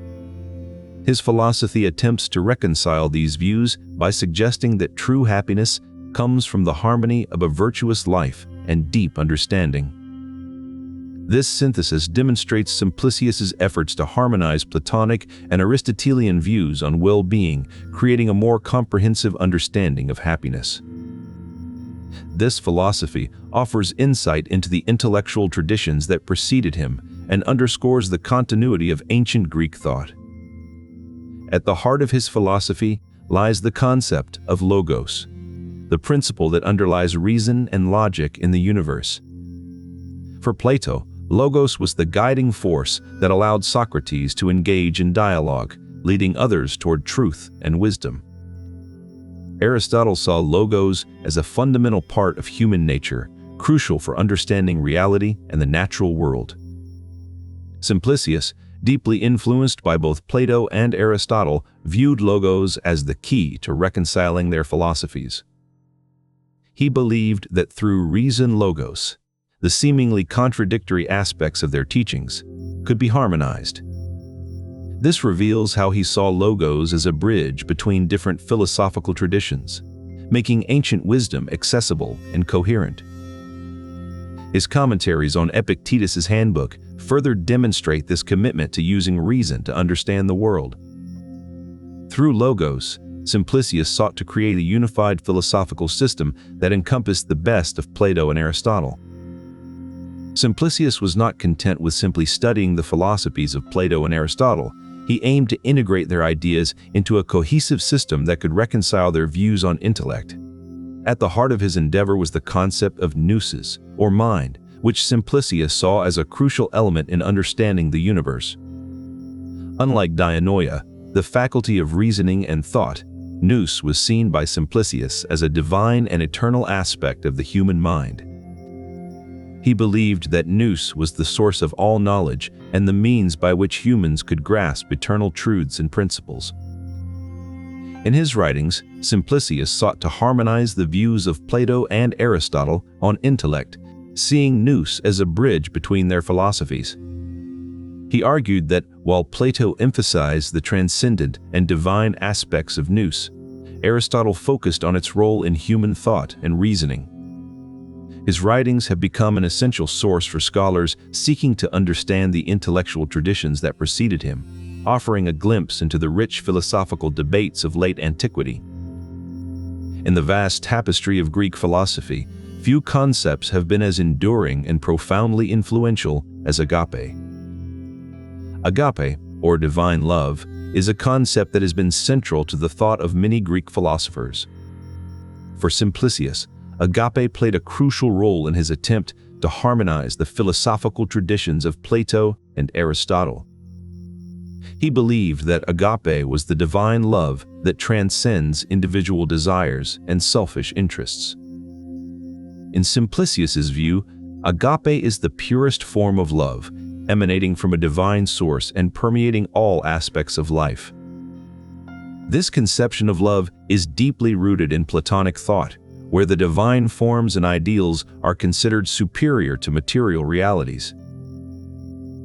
His philosophy attempts to reconcile these views by suggesting that true happiness comes from the harmony of a virtuous life and deep understanding. This synthesis demonstrates Simplicius's efforts to harmonize Platonic and Aristotelian views on well-being, creating a more comprehensive understanding of happiness. This philosophy offers insight into the intellectual traditions that preceded him and underscores the continuity of ancient Greek thought. At the heart of his philosophy lies the concept of logos, the principle that underlies reason and logic in the universe. For Plato, logos was the guiding force that allowed Socrates to engage in dialogue, leading others toward truth and wisdom. Aristotle saw logos as a fundamental part of human nature, crucial for understanding reality and the natural world. Simplicius, deeply influenced by both Plato and Aristotle, viewed logos as the key to reconciling their philosophies. He believed that through reason logos, the seemingly contradictory aspects of their teachings could be harmonized. This reveals how he saw logos as a bridge between different philosophical traditions, making ancient wisdom accessible and coherent. His commentaries on Epictetus's handbook further demonstrate this commitment to using reason to understand the world. Through logos, Simplicius sought to create a unified philosophical system that encompassed the best of Plato and Aristotle. Simplicius was not content with simply studying the philosophies of Plato and Aristotle. He aimed to integrate their ideas into a cohesive system that could reconcile their views on intellect. At the heart of his endeavor was the concept of Nous, or mind, which Simplicius saw as a crucial element in understanding the universe. Unlike Diaionoia, the faculty of reasoning and thought, Nous was seen by Simplicius as a divine and eternal aspect of the human mind. He believed that Nous was the source of all knowledge and the means by which humans could grasp eternal truths and principles. In his writings, Simplicius sought to harmonize the views of Plato and Aristotle on intellect, seeing Nous as a bridge between their philosophies. He argued that while Plato emphasized the transcendent and divine aspects of Nous, Aristotle focused on its role in human thought and reasoning. His writings have become an essential source for scholars seeking to understand the intellectual traditions that preceded him, offering a glimpse into the rich philosophical debates of late antiquity. In the vast tapestry of Greek philosophy, few concepts have been as enduring and profoundly influential as agape. Agape, or divine love, is a concept that has been central to the thought of many Greek philosophers. For Simplicius, agape played a crucial role in his attempt to harmonize the philosophical traditions of Plato and Aristotle. He believed that agape was the divine love that transcends individual desires and selfish interests. In Simplicius's view, agape is the purest form of love, emanating from a divine source and permeating all aspects of life. This conception of love is deeply rooted in Platonic thought, where the divine forms and ideals are considered superior to material realities.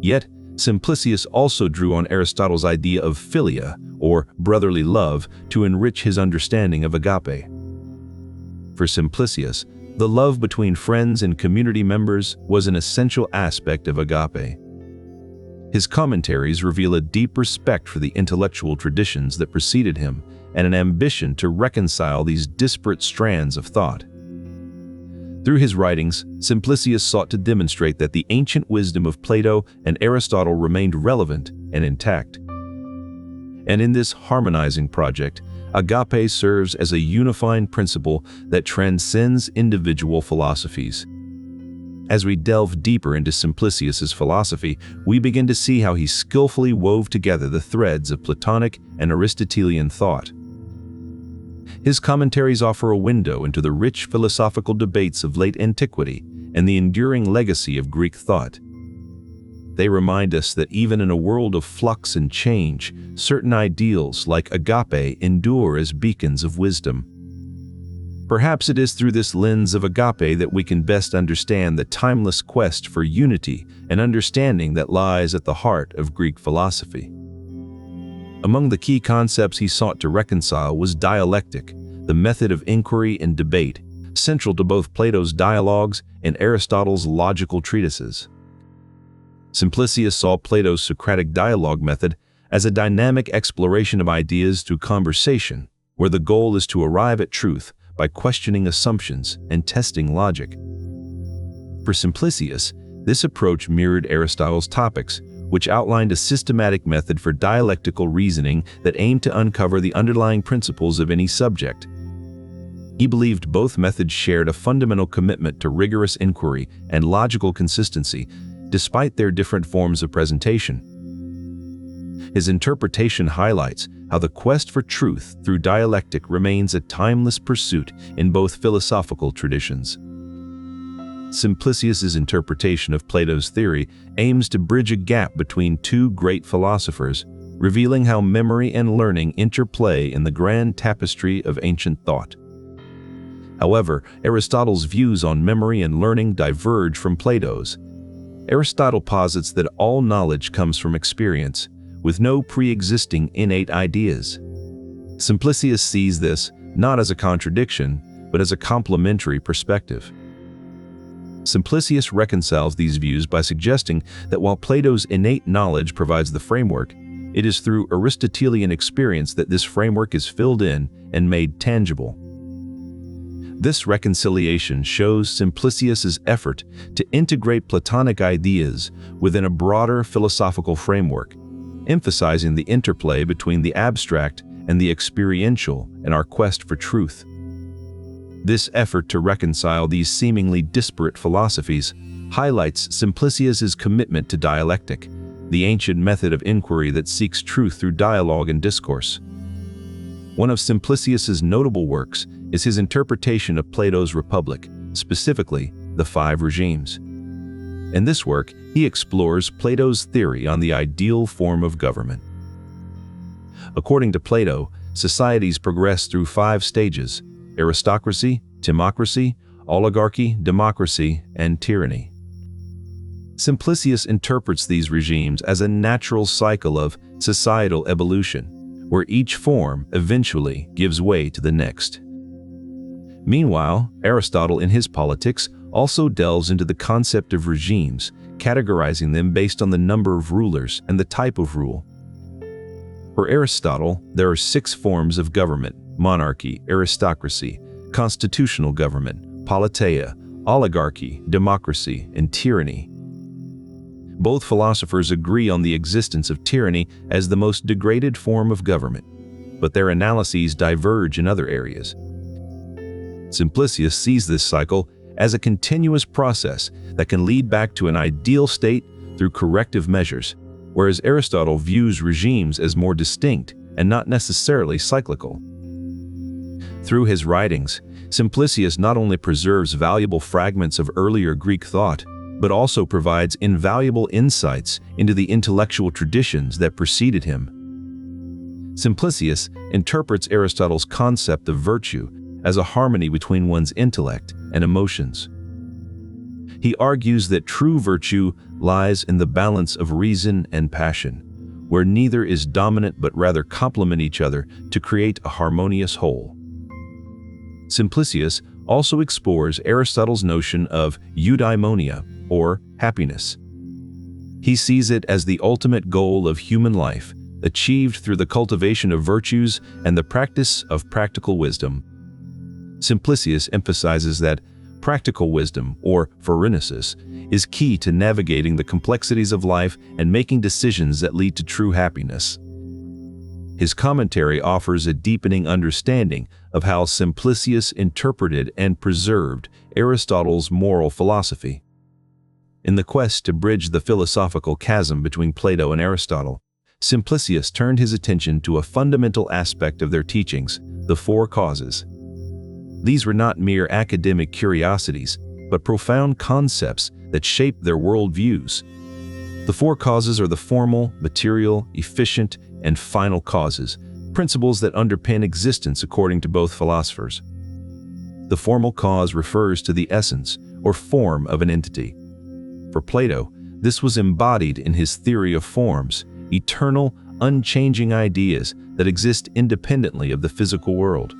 Yet, Simplicius also drew on Aristotle's idea of philia, or brotherly love, to enrich his understanding of agape. For Simplicius, the love between friends and community members was an essential aspect of agape. His commentaries reveal a deep respect for the intellectual traditions that preceded him and an ambition to reconcile these disparate strands of thought. Through his writings, Simplicius sought to demonstrate that the ancient wisdom of Plato and Aristotle remained relevant and intact. And in this harmonizing project, agape serves as a unifying principle that transcends individual philosophies. As we delve deeper into Simplicius's philosophy, we begin to see how he skillfully wove together the threads of Platonic and Aristotelian thought. His commentaries offer a window into the rich philosophical debates of late antiquity and the enduring legacy of Greek thought. They remind us that even in a world of flux and change, certain ideals like agape endure as beacons of wisdom. Perhaps it is through this lens of agape that we can best understand the timeless quest for unity and understanding that lies at the heart of Greek philosophy. Among the key concepts he sought to reconcile was dialectic, the method of inquiry and debate, central to both Plato's dialogues and Aristotle's logical treatises. Simplicius saw Plato's Socratic dialogue method as a dynamic exploration of ideas through conversation, where the goal is to arrive at truth by questioning assumptions and testing logic. For Simplicius, this approach mirrored Aristotle's Topics, which outlined a systematic method for dialectical reasoning that aimed to uncover the underlying principles of any subject. He believed both methods shared a fundamental commitment to rigorous inquiry and logical consistency, despite their different forms of presentation. His interpretation highlights how the quest for truth through dialectic remains a timeless pursuit in both philosophical traditions. Simplicius's interpretation of Plato's theory aims to bridge a gap between two great philosophers, revealing how memory and learning interplay in the grand tapestry of ancient thought. However, Aristotle's views on memory and learning diverge from Plato's. Aristotle posits that all knowledge comes from experience, with no pre-existing innate ideas. Simplicius sees this not as a contradiction, but as a complementary perspective. Simplicius reconciles these views by suggesting that while Plato's innate knowledge provides the framework, it is through Aristotelian experience that this framework is filled in and made tangible. This reconciliation shows Simplicius's effort to integrate Platonic ideas within a broader philosophical framework, emphasizing the interplay between the abstract and the experiential in our quest for truth. This effort to reconcile these seemingly disparate philosophies highlights Simplicius's commitment to dialectic, the ancient method of inquiry that seeks truth through dialogue and discourse. One of Simplicius's notable works is his interpretation of Plato's Republic, specifically the Five Regimes. In this work, he explores Plato's theory on the ideal form of government. According to Plato, societies progress through 5 stages: aristocracy, timocracy, oligarchy, democracy, and tyranny. Simplicius interprets these regimes as a natural cycle of societal evolution, where each form eventually gives way to the next. Meanwhile, Aristotle in his Politics also delves into the concept of regimes, categorizing them based on the number of rulers and the type of rule. For Aristotle, there are 6 forms of government: monarchy, aristocracy, constitutional government, politeia, oligarchy, democracy, and tyranny. Both philosophers agree on the existence of tyranny as the most degraded form of government, but their analyses diverge in other areas. Simplicius sees this cycle as a continuous process that can lead back to an ideal state through corrective measures, whereas Aristotle views regimes as more distinct and not necessarily cyclical. Through his writings, Simplicius not only preserves valuable fragments of earlier Greek thought, but also provides invaluable insights into the intellectual traditions that preceded him. Simplicius interprets Aristotle's concept of virtue as a harmony between one's intellect and emotions. He argues that true virtue lies in the balance of reason and passion, where neither is dominant but rather complement each other to create a harmonious whole. Simplicius also explores Aristotle's notion of Eudaimonia, or happiness. He sees it as the ultimate goal of human life, achieved through the cultivation of virtues and the practice of practical wisdom. Simplicius emphasizes that practical wisdom, or phronesis, is key to navigating the complexities of life and making decisions that lead to true happiness. His commentary offers a deepening understanding of how Simplicius interpreted and preserved Aristotle's moral philosophy. In the quest to bridge the philosophical chasm between Plato and Aristotle, Simplicius turned his attention to a fundamental aspect of their teachings, the four causes. These were not mere academic curiosities, but profound concepts that shaped their worldviews. The four causes are the formal, material, efficient, and final causes, principles that underpin existence according to both philosophers. The formal cause refers to the essence or form of an entity. For Plato, this was embodied in his theory of forms, eternal, unchanging ideas that exist independently of the physical world.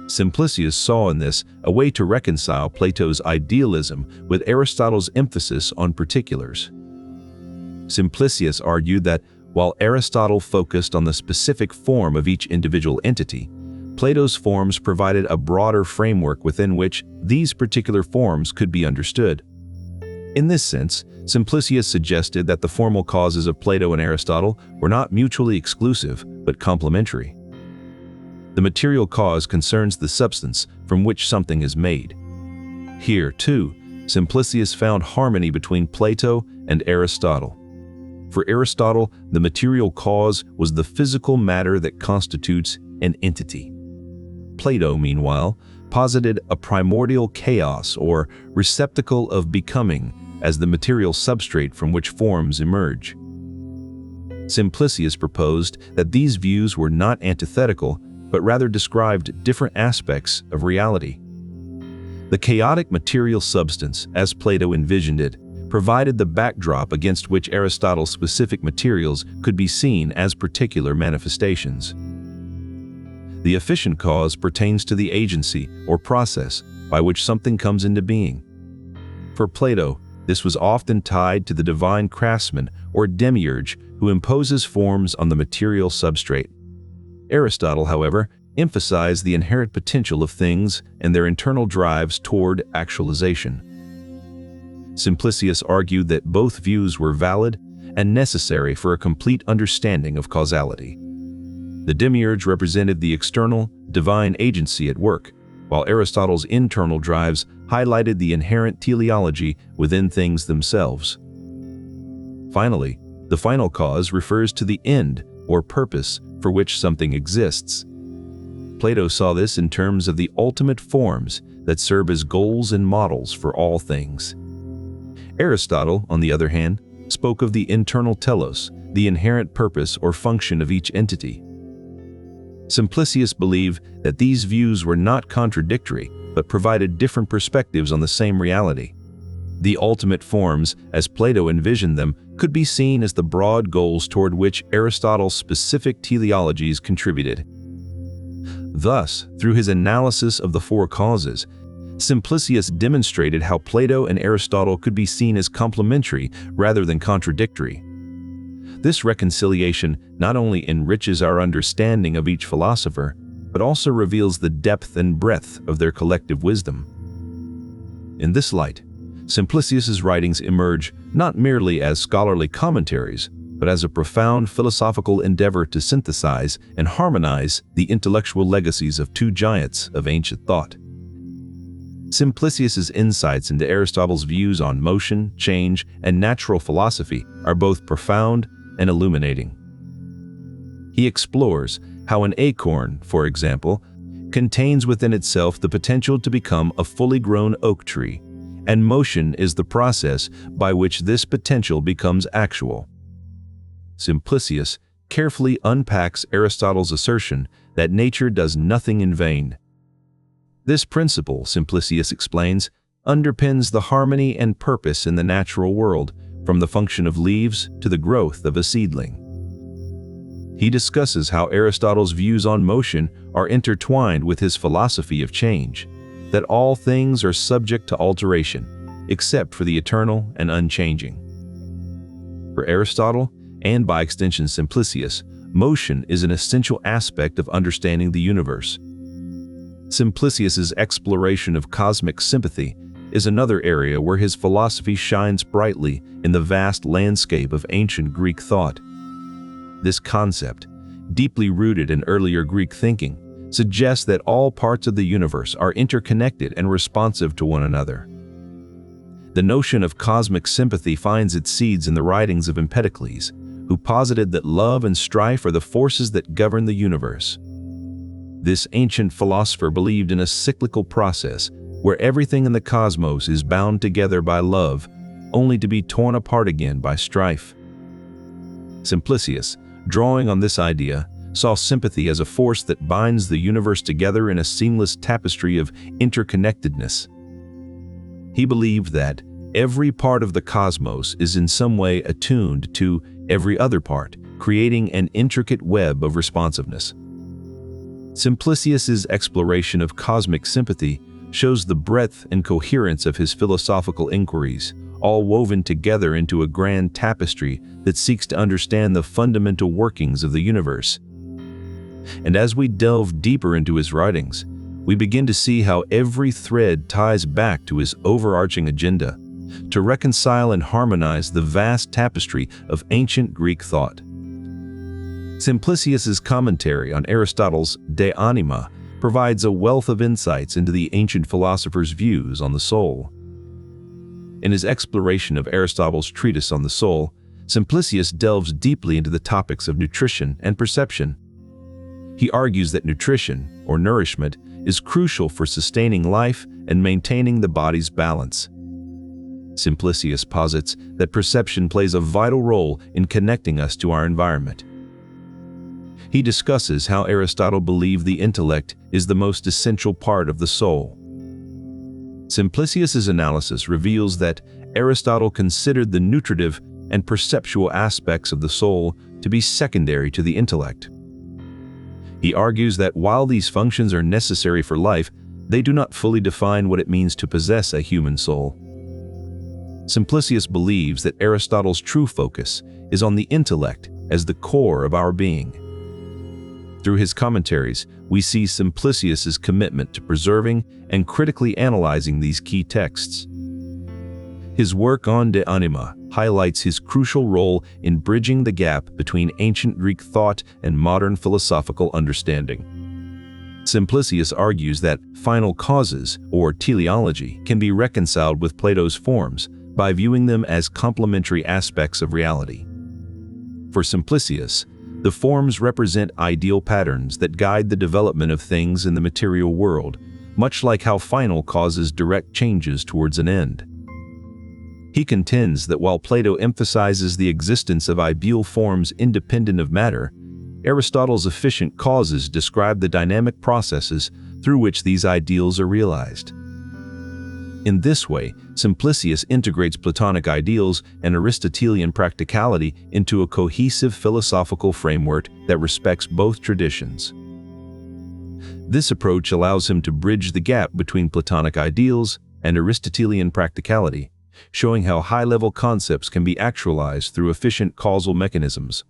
Simplicius saw in this a way to reconcile Plato's idealism with Aristotle's emphasis on particulars. Simplicius argued that while Aristotle focused on the specific form of each individual entity, Plato's forms provided a broader framework within which these particular forms could be understood. In this sense, Simplicius suggested that the formal causes of Plato and Aristotle were not mutually exclusive, but complementary. The material cause concerns the substance from which something is made. Here, too, Simplicius found harmony between Plato and Aristotle. For Aristotle, the material cause was the physical matter that constitutes an entity. Plato, meanwhile, posited a primordial chaos or receptacle of becoming as the material substrate from which forms emerge. Simplicius proposed that these views were not antithetical, but rather described different aspects of reality. The chaotic material substance, as Plato envisioned it, provided the backdrop against which Aristotle's specific materials could be seen as particular manifestations. The efficient cause pertains to the agency or process by which something comes into being. For Plato, this was often tied to the divine craftsman or demiurge who imposes forms on the material substrate. Aristotle, however, emphasized the inherent potential of things and their internal drives toward actualization. Simplicius argued that both views were valid and necessary for a complete understanding of causality. The demiurge represented the external, divine agency at work, while Aristotle's internal drives highlighted the inherent teleology within things themselves. Finally, the final cause refers to the end or purpose for which something exists. Plato saw this in terms of the ultimate forms that serve as goals and models for all things. Aristotle, on the other hand, spoke of the internal telos, the inherent purpose or function of each entity. Simplicius believed that these views were not contradictory, but provided different perspectives on the same reality. The ultimate forms, as Plato envisioned them, could be seen as the broad goals toward which Aristotle's specific teleologies contributed. Thus, through his analysis of the four causes, Simplicius demonstrated how Plato and Aristotle could be seen as complementary rather than contradictory. This reconciliation not only enriches our understanding of each philosopher, but also reveals the depth and breadth of their collective wisdom. In this light, Simplicius's writings emerge not merely as scholarly commentaries, but as a profound philosophical endeavor to synthesize and harmonize the intellectual legacies of two giants of ancient thought. Simplicius's insights into Aristotle's views on motion, change, and natural philosophy are both profound and illuminating. He explores how an acorn, for example, contains within itself the potential to become a fully grown oak tree, and motion is the process by which this potential becomes actual. Simplicius carefully unpacks Aristotle's assertion that nature does nothing in vain. This principle, Simplicius explains, underpins the harmony and purpose in the natural world, from the function of leaves to the growth of a seedling. He discusses how Aristotle's views on motion are intertwined with his philosophy of change, that all things are subject to alteration, except for the eternal and unchanging. For Aristotle, and by extension Simplicius, motion is an essential aspect of understanding the universe. Simplicius's exploration of cosmic sympathy is another area where his philosophy shines brightly in the vast landscape of ancient Greek thought. This concept, deeply rooted in earlier Greek thinking, suggests that all parts of the universe are interconnected and responsive to one another. The notion of cosmic sympathy finds its seeds in the writings of Empedocles, who posited that love and strife are the forces that govern the universe. This ancient philosopher believed in a cyclical process where everything in the cosmos is bound together by love, only to be torn apart again by strife. Simplicius, drawing on this idea, saw sympathy as a force that binds the universe together in a seamless tapestry of interconnectedness. He believed that every part of the cosmos is in some way attuned to every other part, creating an intricate web of responsiveness. Simplicius's exploration of cosmic sympathy shows the breadth and coherence of his philosophical inquiries, all woven together into a grand tapestry that seeks to understand the fundamental workings of the universe. And as we delve deeper into his writings, we begin to see how every thread ties back to his overarching agenda, to reconcile and harmonize the vast tapestry of ancient Greek thought. Simplicius's commentary on Aristotle's De Anima provides a wealth of insights into the ancient philosopher's views on the soul. In his exploration of Aristotle's treatise on the soul, Simplicius delves deeply into the topics of nutrition and perception. He argues that nutrition, or nourishment, is crucial for sustaining life and maintaining the body's balance. Simplicius posits that perception plays a vital role in connecting us to our environment. He discusses how Aristotle believed the intellect is the most essential part of the soul. Simplicius's analysis reveals that Aristotle considered the nutritive and perceptual aspects of the soul to be secondary to the intellect. He argues that while these functions are necessary for life, they do not fully define what it means to possess a human soul. Simplicius believes that Aristotle's true focus is on the intellect as the core of our being. Through his commentaries, we see Simplicius's commitment to preserving and critically analyzing these key texts. His work on De Anima highlights his crucial role in bridging the gap between ancient Greek thought and modern philosophical understanding. Simplicius argues that final causes, or teleology, can be reconciled with Plato's forms by viewing them as complementary aspects of reality. For Simplicius, the forms represent ideal patterns that guide the development of things in the material world, much like how final causes direct changes towards an end. He contends that while Plato emphasizes the existence of ideal forms independent of matter, Aristotle's efficient causes describe the dynamic processes through which these ideals are realized. In this way, Simplicius integrates Platonic ideals and Aristotelian practicality into a cohesive philosophical framework that respects both traditions. This approach allows him to bridge the gap between Platonic ideals and Aristotelian practicality, showing how high-level concepts can be actualized through efficient causal mechanisms.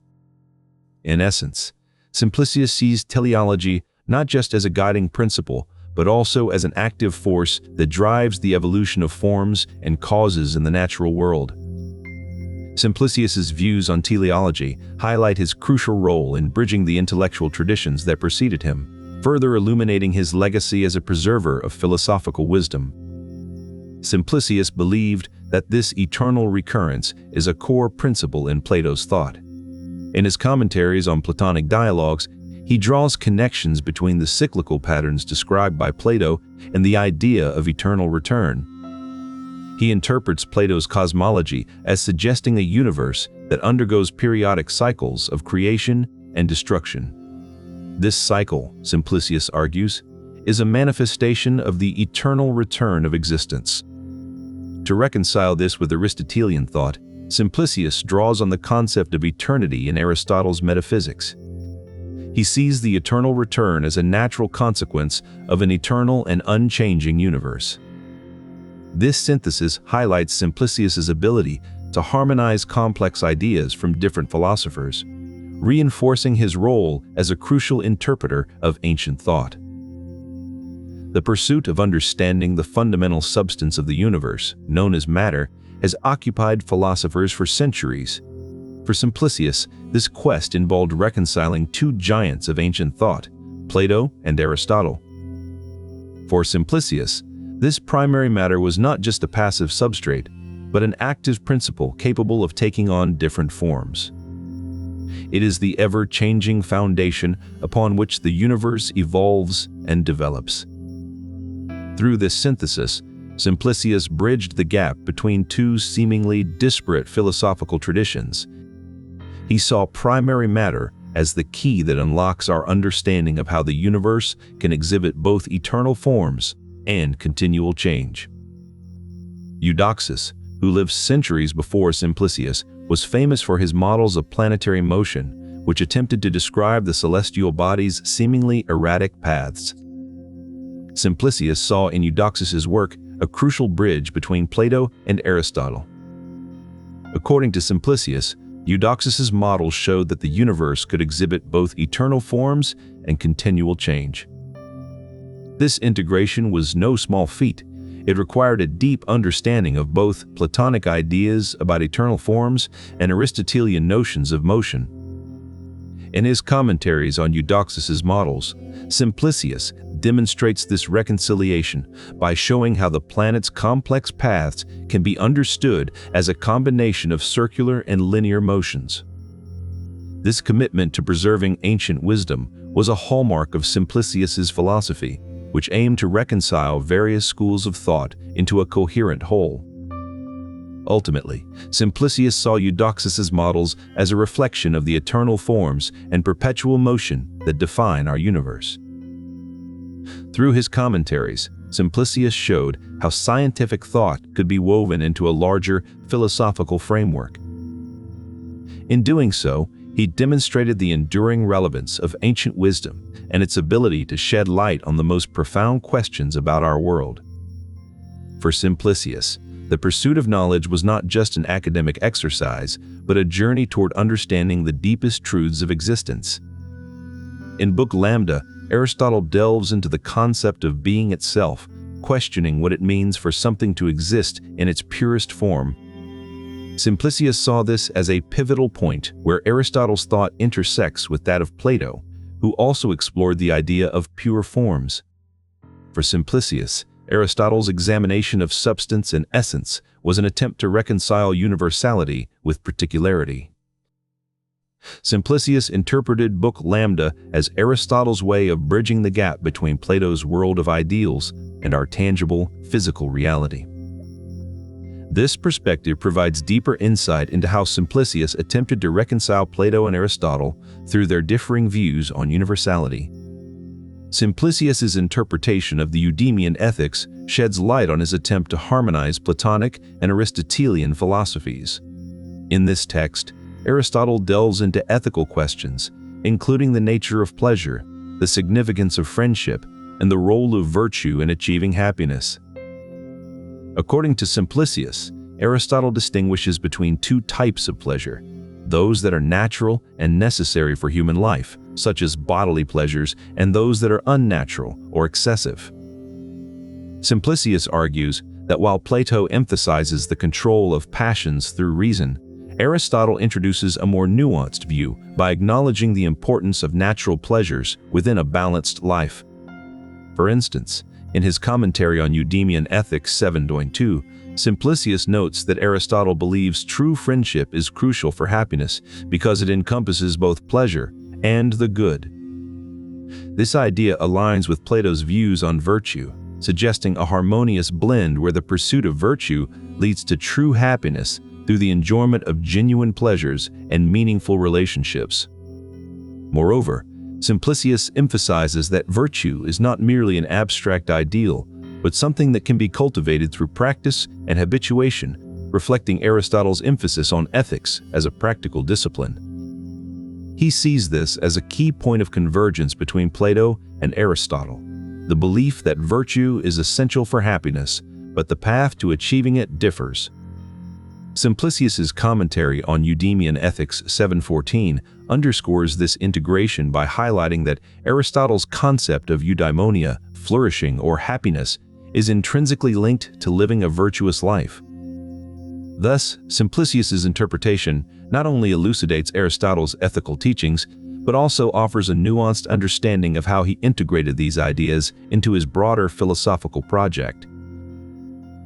In essence, Simplicius sees teleology not just as a guiding principle, but also as an active force that drives the evolution of forms and causes in the natural world. Simplicius's views on teleology highlight his crucial role in bridging the intellectual traditions that preceded him, further illuminating his legacy as a preserver of philosophical wisdom. Simplicius believed that this eternal recurrence is a core principle in Plato's thought. In his commentaries on Platonic dialogues, he draws connections between the cyclical patterns described by Plato and the idea of eternal return. He interprets Plato's cosmology as suggesting a universe that undergoes periodic cycles of creation and destruction. This cycle, Simplicius argues, is a manifestation of the eternal return of existence. To reconcile this with Aristotelian thought, Simplicius draws on the concept of eternity in Aristotle's Metaphysics. He sees the eternal return as a natural consequence of an eternal and unchanging universe. This synthesis highlights Simplicius's ability to harmonize complex ideas from different philosophers, reinforcing his role as a crucial interpreter of ancient thought. The pursuit of understanding the fundamental substance of the universe, known as matter, has occupied philosophers for centuries. For Simplicius, this quest involved reconciling two giants of ancient thought, Plato and Aristotle. For Simplicius, This primary matter was not just a passive substrate, but an active principle capable of taking on different forms. It is the ever-changing foundation upon which the universe evolves and develops. Through this synthesis, Simplicius bridged the gap between two seemingly disparate philosophical traditions. He saw primary matter as the key that unlocks our understanding of how the universe can exhibit both eternal forms and continual change. Eudoxus, who lived centuries before Simplicius, was famous for his models of planetary motion, which attempted to describe the celestial bodies' seemingly erratic paths. Simplicius saw in Eudoxus's work a crucial bridge between Plato and Aristotle. According to Simplicius, Eudoxus's models showed that the universe could exhibit both eternal forms and continual change. This integration was no small feat. It required a deep understanding of both Platonic ideas about eternal forms and Aristotelian notions of motion. In his commentaries on Eudoxus's models, Simplicius demonstrates this reconciliation by showing how the planet's complex paths can be understood as a combination of circular and linear motions. This commitment to preserving ancient wisdom was a hallmark of Simplicius's philosophy, which aimed to reconcile various schools of thought into a coherent whole. Ultimately, Simplicius saw Eudoxus's models as a reflection of the eternal forms and perpetual motion that define our universe. Through his commentaries, Simplicius showed how scientific thought could be woven into a larger philosophical framework. In doing so, he demonstrated the enduring relevance of ancient wisdom and its ability to shed light on the most profound questions about our world. For Simplicius, the pursuit of knowledge was not just an academic exercise, but a journey toward understanding the deepest truths of existence. In Book Lambda, Aristotle delves into the concept of being itself, questioning what it means for something to exist in its purest form. Simplicius saw this as a pivotal point where Aristotle's thought intersects with that of Plato, who also explored the idea of pure forms. For Simplicius, Aristotle's examination of substance and essence was an attempt to reconcile universality with particularity. Simplicius interpreted Book Lambda as Aristotle's way of bridging the gap between Plato's world of ideals and our tangible, physical reality. This perspective provides deeper insight into how Simplicius attempted to reconcile Plato and Aristotle through their differing views on universality. Simplicius's interpretation of the Eudemian ethics sheds light on his attempt to harmonize Platonic and Aristotelian philosophies. In this text, Aristotle delves into ethical questions, including the nature of pleasure, the significance of friendship, and the role of virtue in achieving happiness. According to Simplicius, Aristotle distinguishes between two types of pleasure: those that are natural and necessary for human life, such as bodily pleasures, and those that are unnatural or excessive. Simplicius argues that while Plato emphasizes the control of passions through reason, Aristotle introduces a more nuanced view by acknowledging the importance of natural pleasures within a balanced life. For instance, in his commentary on Eudemian Ethics 7.2, Simplicius notes that Aristotle believes true friendship is crucial for happiness because it encompasses both pleasure and the good. This idea aligns with Plato's views on virtue, suggesting a harmonious blend where the pursuit of virtue leads to true happiness through the enjoyment of genuine pleasures and meaningful relationships. Moreover, Simplicius emphasizes that virtue is not merely an abstract ideal, but something that can be cultivated through practice and habituation, reflecting Aristotle's emphasis on ethics as a practical discipline. He sees this as a key point of convergence between Plato and Aristotle, the belief that virtue is essential for happiness, but the path to achieving it differs. Simplicius's commentary on Eudemian Ethics 7.14 underscores this integration by highlighting that Aristotle's concept of eudaimonia, flourishing or happiness, is intrinsically linked to living a virtuous life. Thus, Simplicius's interpretation not only elucidates Aristotle's ethical teachings, but also offers a nuanced understanding of how he integrated these ideas into his broader philosophical project.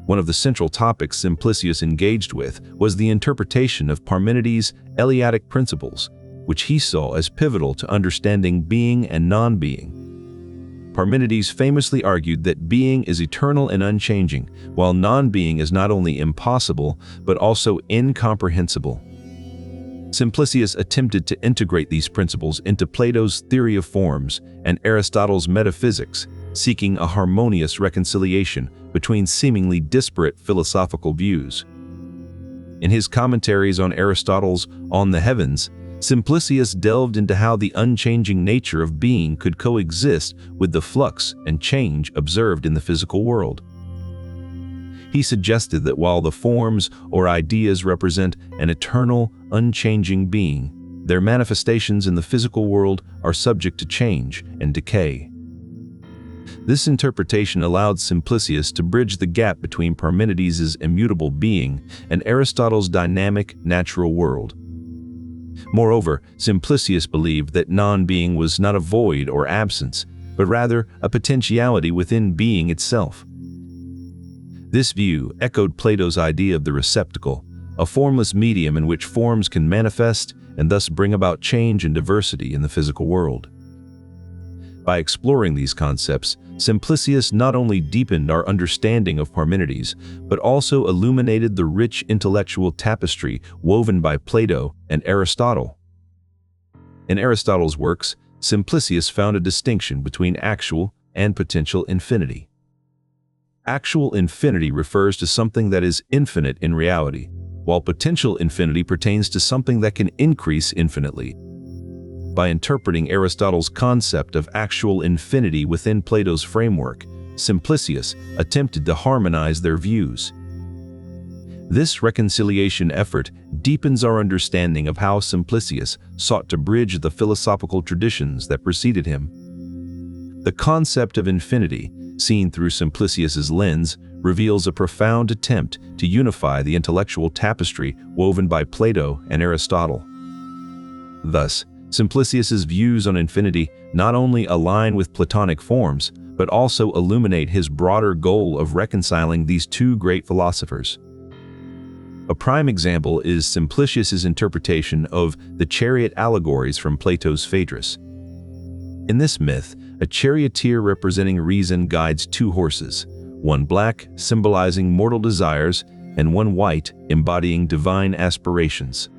One of the central topics Simplicius engaged with was the interpretation of Parmenides' Eleatic principles, which he saw as pivotal to understanding being and non-being. Parmenides famously argued that being is eternal and unchanging, while non-being is not only impossible, but also incomprehensible. Simplicius attempted to integrate these principles into Plato's theory of forms and Aristotle's metaphysics, seeking a harmonious reconciliation between seemingly disparate philosophical views. In his commentaries on Aristotle's On the Heavens, Simplicius delved into how the unchanging nature of being could coexist with the flux and change observed in the physical world. He suggested that while the forms or ideas represent an eternal, unchanging being, their manifestations in the physical world are subject to change and decay. This interpretation allowed Simplicius to bridge the gap between Parmenides' immutable being and Aristotle's dynamic, natural world. Moreover, Simplicius believed that non-being was not a void or absence, but rather a potentiality within being itself. This view echoed Plato's idea of the receptacle, a formless medium in which forms can manifest and thus bring about change and diversity in the physical world. By exploring these concepts, Simplicius not only deepened our understanding of Parmenides, but also illuminated the rich intellectual tapestry woven by Plato and Aristotle. In Aristotle's works, Simplicius found a distinction between actual and potential infinity. Actual infinity refers to something that is infinite in reality, while potential infinity pertains to something that can increase infinitely. By interpreting Aristotle's concept of actual infinity within Plato's framework, Simplicius attempted to harmonize their views. This reconciliation effort deepens our understanding of how Simplicius sought to bridge the philosophical traditions that preceded him. The concept of infinity, seen through Simplicius's lens, reveals a profound attempt to unify the intellectual tapestry woven by Plato and Aristotle. Thus, Simplicius's views on infinity not only align with Platonic forms, but also illuminate his broader goal of reconciling these two great philosophers. A prime example is Simplicius's interpretation of the chariot allegories from Plato's Phaedrus. In this myth, a charioteer representing reason guides two horses, one black, symbolizing mortal desires, and one white, embodying divine aspirations.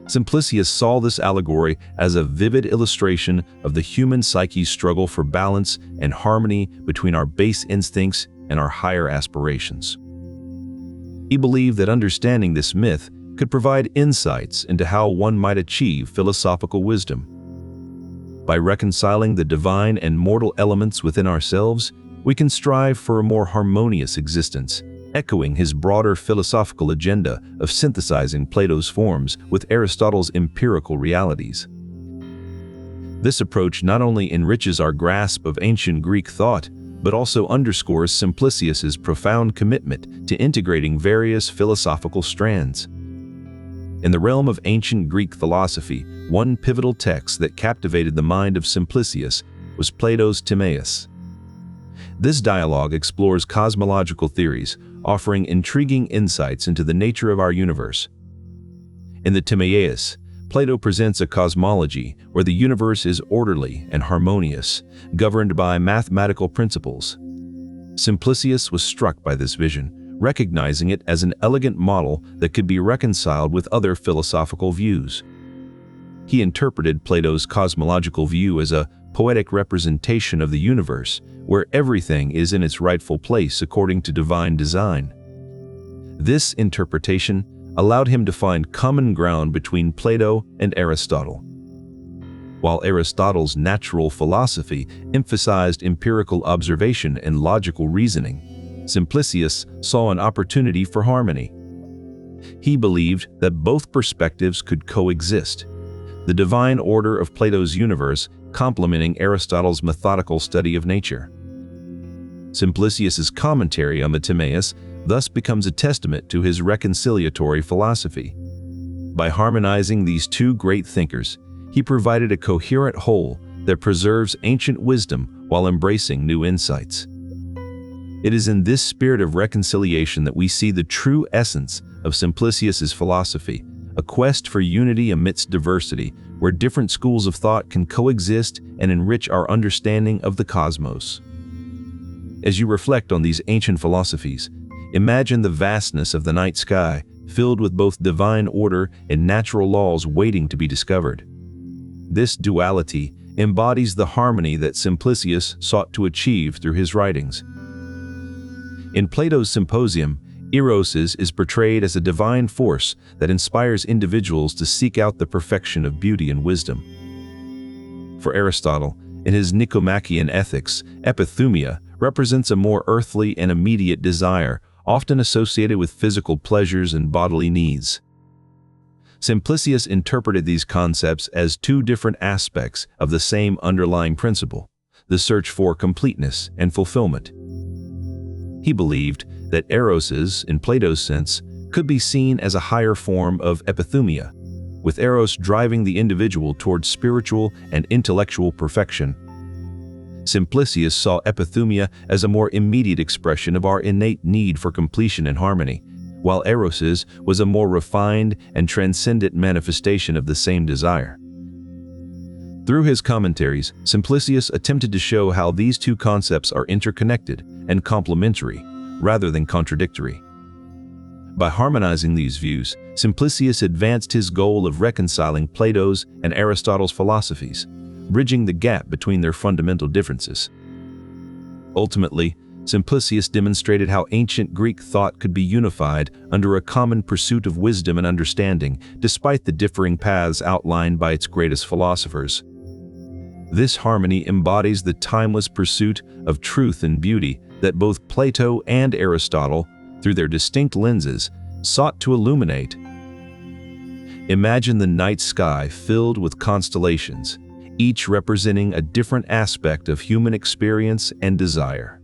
Simplicius saw this allegory as a vivid illustration of the human psyche's struggle for balance and harmony between our base instincts and our higher aspirations. He believed that understanding this myth could provide insights into how one might achieve philosophical wisdom. By reconciling the divine and mortal elements within ourselves, we can strive for a more harmonious existence, echoing his broader philosophical agenda of synthesizing Plato's forms with Aristotle's empirical realities. This approach not only enriches our grasp of ancient Greek thought, but also underscores Simplicius's profound commitment to integrating various philosophical strands. In the realm of ancient Greek philosophy, one pivotal text that captivated the mind of Simplicius was Plato's Timaeus. This dialogue explores cosmological theories, offering intriguing insights into the nature of our universe. In the Timaeus, Plato presents a cosmology where the universe is orderly and harmonious, governed by mathematical principles. Simplicius was struck by this vision, recognizing it as an elegant model that could be reconciled with other philosophical views. He interpreted Plato's cosmological view as a poetic representation of the universe, where everything is in its rightful place according to divine design. This interpretation allowed him to find common ground between Plato and Aristotle. While Aristotle's natural philosophy emphasized empirical observation and logical reasoning, Simplicius saw an opportunity for harmony. He believed that both perspectives could coexist, the divine order of Plato's universe complementing Aristotle's methodical study of nature. Simplicius's commentary on the Timaeus thus becomes a testament to his reconciliatory philosophy. By harmonizing these two great thinkers, he provided a coherent whole that preserves ancient wisdom while embracing new insights. It is in this spirit of reconciliation that we see the true essence of Simplicius's philosophy, a quest for unity amidst diversity, where different schools of thought can coexist and enrich our understanding of the cosmos. As you reflect on these ancient philosophies, imagine the vastness of the night sky, filled with both divine order and natural laws waiting to be discovered. This duality embodies the harmony that Simplicius sought to achieve through his writings. In Plato's Symposium, Eros is portrayed as a divine force that inspires individuals to seek out the perfection of beauty and wisdom. For Aristotle, in his Nicomachean ethics, epithumia represents a more earthly and immediate desire, often associated with physical pleasures and bodily needs. Simplicius interpreted these concepts as two different aspects of the same underlying principle, the search for completeness and fulfillment. He believed that Eros, in Plato's sense, could be seen as a higher form of epithumia, with Eros driving the individual towards spiritual and intellectual perfection. Simplicius saw epithumia as a more immediate expression of our innate need for completion and harmony, while Eros was a more refined and transcendent manifestation of the same desire. Through his commentaries, Simplicius attempted to show how these two concepts are interconnected and complementary, rather than contradictory. By harmonizing these views, Simplicius advanced his goal of reconciling Plato's and Aristotle's philosophies, bridging the gap between their fundamental differences. Ultimately, Simplicius demonstrated how ancient Greek thought could be unified under a common pursuit of wisdom and understanding, despite the differing paths outlined by its greatest philosophers. This harmony embodies the timeless pursuit of truth and beauty that both Plato and Aristotle, through their distinct lenses, sought to illuminate. Imagine the night sky filled with constellations, each representing a different aspect of human experience and desire.